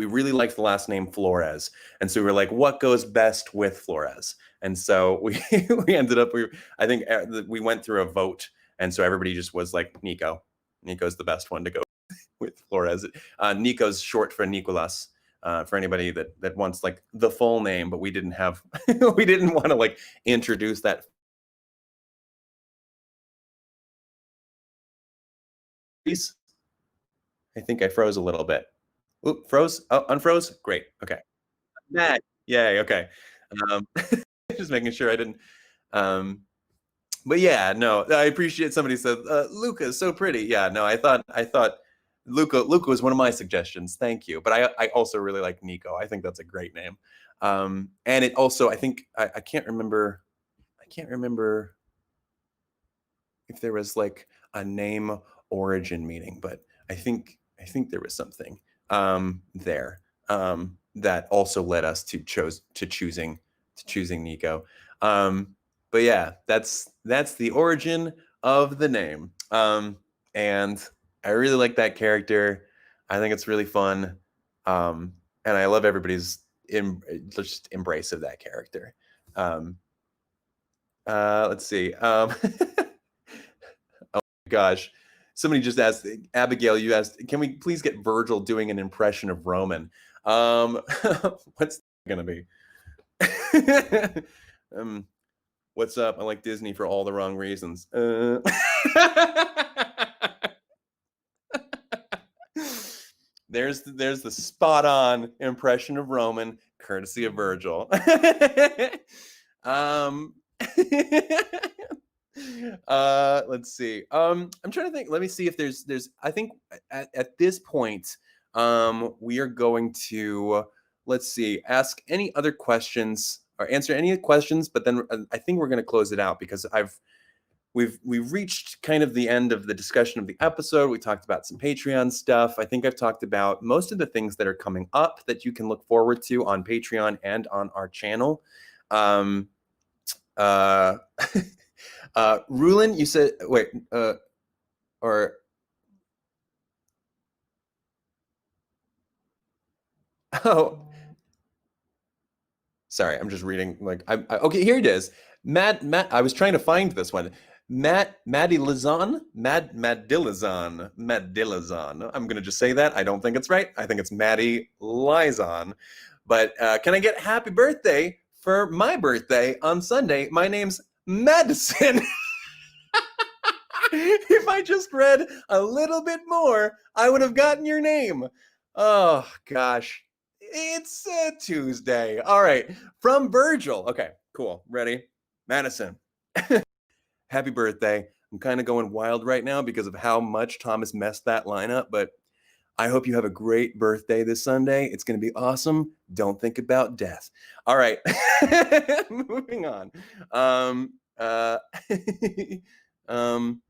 really liked the last name Flores, and so we were like, what goes best with Flores? And so we we ended up I think we went through a vote, and so everybody just was like Nico. Nico's the best one to go with Flores. Nico's short for Nicolas. For anybody that wants like the full name, but we didn't have we didn't want to like introduce that piece. I think I froze a little bit. Oop, froze. Oh, unfroze. Great. Okay. Matt. Yay. Okay. Um, just making sure I didn't. Um, but yeah, no, I appreciate somebody said Luca is so pretty. Yeah, no, I thought Luca was one of my suggestions. Thank you. But I also really like Nico. I think that's a great name. And it also I think I can't remember if there was like a name origin meeting, but I think there was something there that also led us to choosing Nico. Um, but yeah, that's the origin of the name, and I really like that character. I think it's really fun, and I love everybody's just embrace of that character. Um, let's see. Gosh, somebody just asked Abigail. You asked, can we please get Virgil doing an impression of Roman? Um, what's gonna be? um, what's up? I like Disney for all the wrong reasons. There's the spot on impression of Roman, courtesy of Virgil. um, let's see. I'm trying to think. Let me see if there's. I think at this point, we are going to let's see, ask any other questions or answer any questions, but then I think we're going to close it out because we've reached kind of the end of the discussion of the episode. We talked about some Patreon stuff. I think I've talked about most of the things that are coming up that you can look forward to on Patreon and on our channel. Uh, Rulin, you said wait, or oh, sorry, I'm just reading. Like, okay. Here it is. Matt. I was trying to find this one. Maddie Lizon, Maddilazon. I'm gonna just say that. I don't think it's right. I think it's Maddie Lizon. But can I get happy birthday for my birthday on Sunday? My name's Madison. If I just read a little bit more, I would have gotten your name. Oh gosh. It's a Tuesday. All right. From Virgil. Okay, cool. Ready? Madison. Happy birthday. I'm kind of going wild right now because of how much Thomas messed that lineup, but I hope you have a great birthday this Sunday. It's going to be awesome. Don't think about death. All right. Moving on. Uh, um,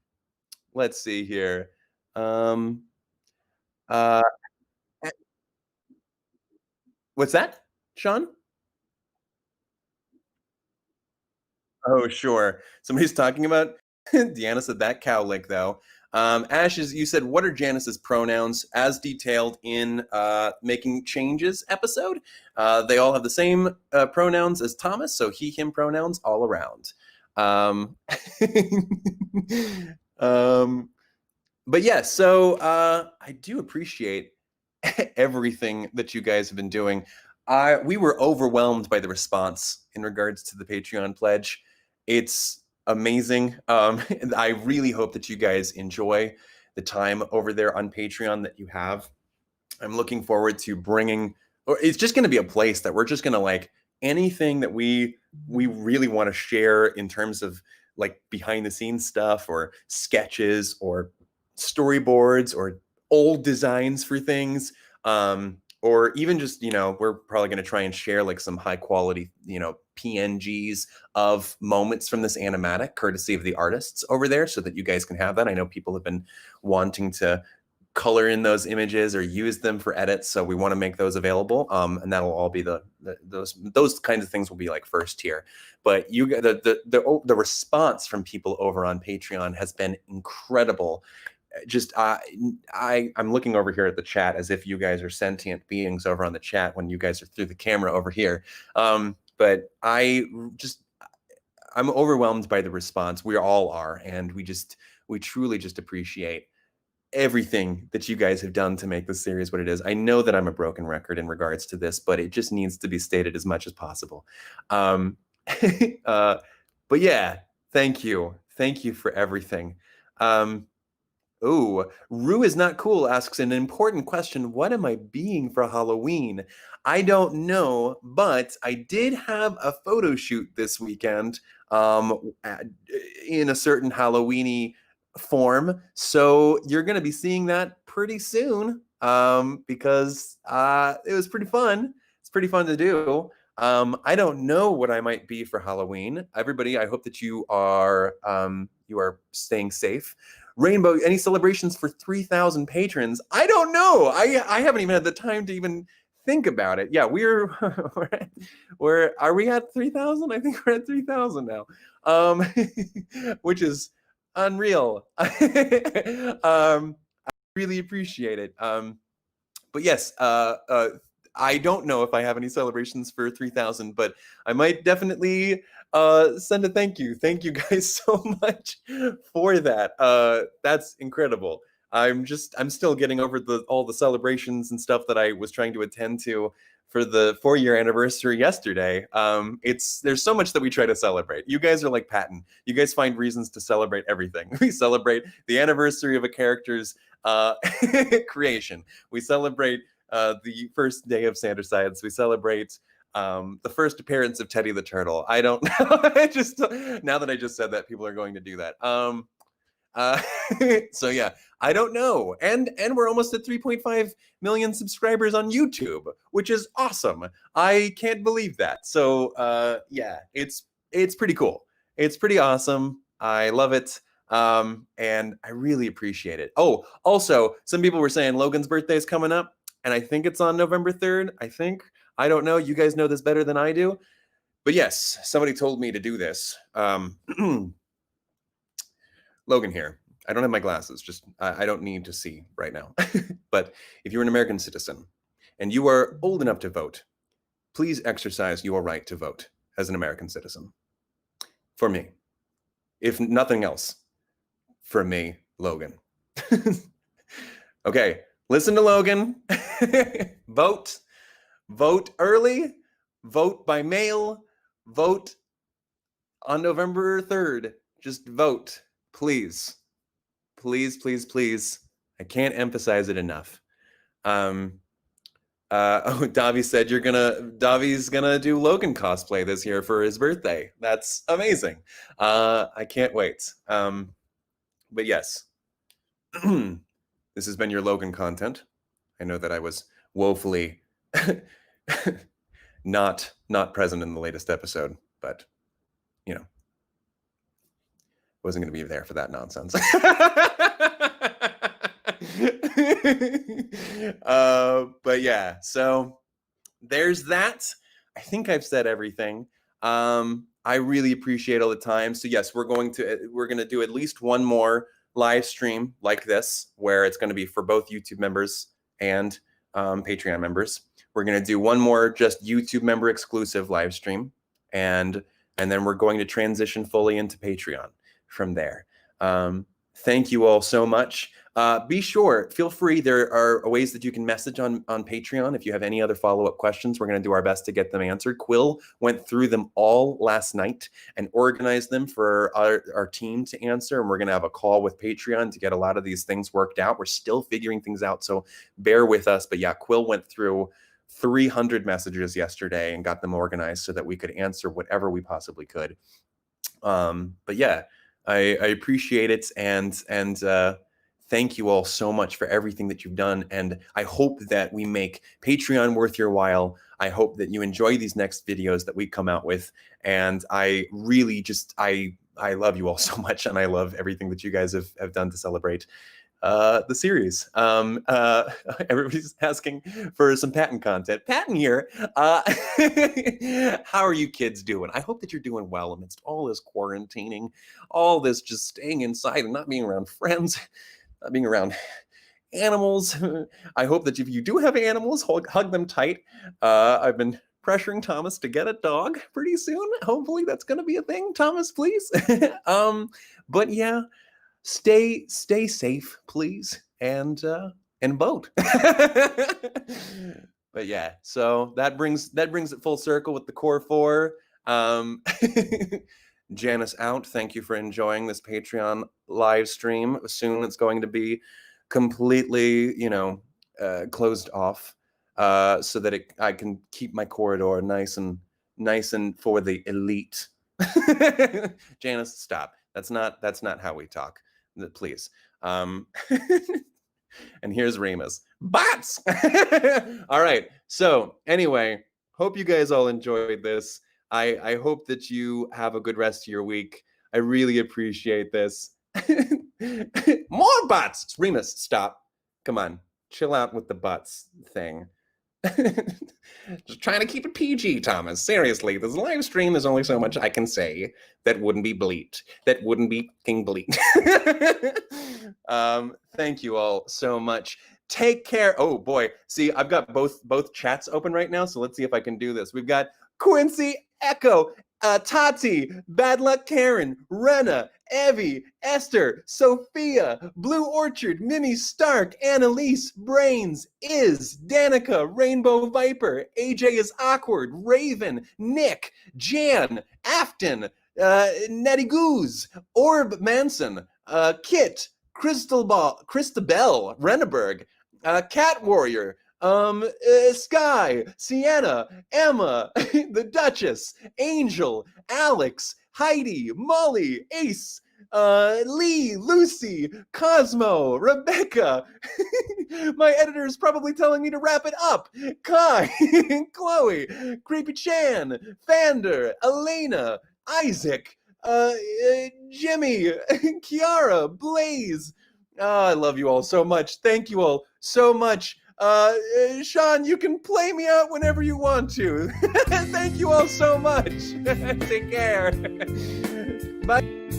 let's see here. Um, uh, what's that, Sean? Oh, sure. Somebody's talking about Deanna said that cow lick though. Ashes, you said what are Janice's pronouns as detailed in Making Changes episode? They all have the same pronouns as Thomas, so he, him pronouns all around. Um, um, but yeah, so I do appreciate everything that you guys have been doing. We were overwhelmed by the response in regards to the Patreon pledge. It's amazing. And I really hope that you guys enjoy the time over there on Patreon that you have. I'm looking forward to bringing, or it's just going to be a place that we're just going to like anything that we really want to share in terms of like behind the scenes stuff or sketches or storyboards or old designs for things. or even just, we're probably going to try and share like some high quality, PNGs of moments from this animatic, courtesy of the artists over there, so that you guys can have that. I know people have been wanting to color in those images or use them for edits, so we want to make those available. And that'll all be those kinds of things will be like first tier. But the response from people over on Patreon has been incredible. Just I'm looking over here at the chat as if you guys are sentient beings over on the chat when you guys are through the camera over here. But I'm overwhelmed by the response. We all are, and we truly just appreciate everything that you guys have done to make this series what it is. I know that I'm a broken record in regards to this, but it just needs to be stated as much as possible. But yeah, thank you for everything. Ooh, Rue is not cool asks an important question. What am I being for Halloween? I don't know, but I did have a photo shoot this weekend in a certain Halloweeny form. So you're going to be seeing that pretty soon because it was pretty fun. It's pretty fun to do. I don't know what I might be for Halloween. Everybody, I hope that you are staying safe. Rainbow, any celebrations for 3,000 patrons? I don't know. I haven't even had the time to even think about it. Yeah, are we at 3,000? I think we're at 3,000 now, which is unreal. Really appreciate it. But yes, I don't know if I have any celebrations for 3,000, but I might definitely send a thank you. Thank you guys so much for that. That's incredible. I'm still getting over all the celebrations and stuff that I was trying to attend to for the 4-year anniversary yesterday. There's so much that we try to celebrate. You guys are like Patton. You guys find reasons to celebrate everything. We celebrate the anniversary of a character's creation. We celebrate the first day of Santa Science. We celebrate the first appearance of Teddy the Turtle. I don't know. Now that I just said that, people are going to do that. So yeah, I don't know. And we're almost at 3.5 million subscribers on YouTube, which is awesome. I can't believe that. So yeah, it's pretty cool. It's pretty awesome. I love it. And I really appreciate it. Oh, also, some people were saying Logan's birthday is coming up, and I think it's on November 3rd. I don't know. You guys know this better than I do. But yes, somebody told me to do this. Logan here. I don't have my glasses. I don't need to see right now. But if you're an American citizen and you are old enough to vote, please exercise your right to vote as an American citizen. For me. If nothing else, for me, Logan. Okay, listen to Logan. Vote. Vote early. Vote by mail. Vote on November 3rd. Just vote. Please. Please, please, please. I can't emphasize it enough. Davi said Davi's gonna do Logan cosplay this year for his birthday. That's amazing. I can't wait. But yes, this has been your Logan content. I know that I was woefully not present in the latest episode, but wasn't going to be there for that nonsense. But yeah, so there's that. I think I've said everything. I really appreciate all the time. So yes, we're going to do at least one more live stream like this, where it's going to be for both YouTube members and Patreon members. We're going to do one more just YouTube member exclusive live stream, and then we're going to transition fully into Patreon from there. Thank you all so much. Feel free. There are ways that you can message on Patreon if you have any other follow-up questions. We're going to do our best to get them answered. Quill went through them all last night and organized them for our team to answer, and we're going to have a call with Patreon to get a lot of these things worked out. We're still figuring things out, so bear with us. But yeah, Quill went through 300 messages yesterday and got them organized so that we could answer whatever we possibly could. But yeah, I appreciate it, and thank you all so much for everything that you've done. And I hope that we make Patreon worth your while. I hope that you enjoy these next videos that we come out with. And I really just, I love you all so much. And I love everything that you guys have done to celebrate the series. Everybody's asking for some Patton content. Patton here. How are you kids doing? I hope that you're doing well amidst all this quarantining, all this just staying inside and not being around friends, not being around animals. I hope that if you do have animals, hug them tight. I've been pressuring Thomas to get a dog pretty soon. Hopefully that's going to be a thing. Thomas, please. But yeah, stay safe, please, and vote. But yeah, so that brings it full circle with the core four. Janice out. Thank you for enjoying this Patreon live stream. Soon it's going to be completely, closed off, so that I can keep my corridor nice and for the elite. Janice, stop. That's not how we talk. Please. And here's Remus. Bots! All right. So anyway, hope you guys all enjoyed this. I hope that you have a good rest of your week. I really appreciate this. More bots! It's Remus, stop. Come on. Chill out with the butts thing. Just trying to keep it PG, Thomas. Seriously, this live stream, there's only so much I can say that wouldn't be bleat. That wouldn't be fucking bleat. Thank you all so much. Take care. Oh boy. See, I've got both chats open right now, so let's see if I can do this. We've got Quincy, Echo, Tati, Bad Luck Karen, Rena, Evie, Esther, Sophia, Blue Orchard, Mimi Stark, Annalise, Brains, Danica, Rainbow Viper, AJ is Awkward, Raven, Nick, Jan, Afton, Nettie Goose, Orb Manson, Kit, Christabel, Renneberg, Cat Warrior, Sky, Sienna, Emma, the Duchess, Angel, Alex, Heidi, Molly, Ace, Lee, Lucy, Cosmo, Rebecca. My editor is probably telling me to wrap it up. Kai, Chloe, Creepy Chan, Fander, Elena, Isaac, Jimmy, Kiara, Blaze. Oh, I love you all so much. Thank you all so much. Sean, you can play me out whenever you want to. Thank you all so much. Take care. Bye.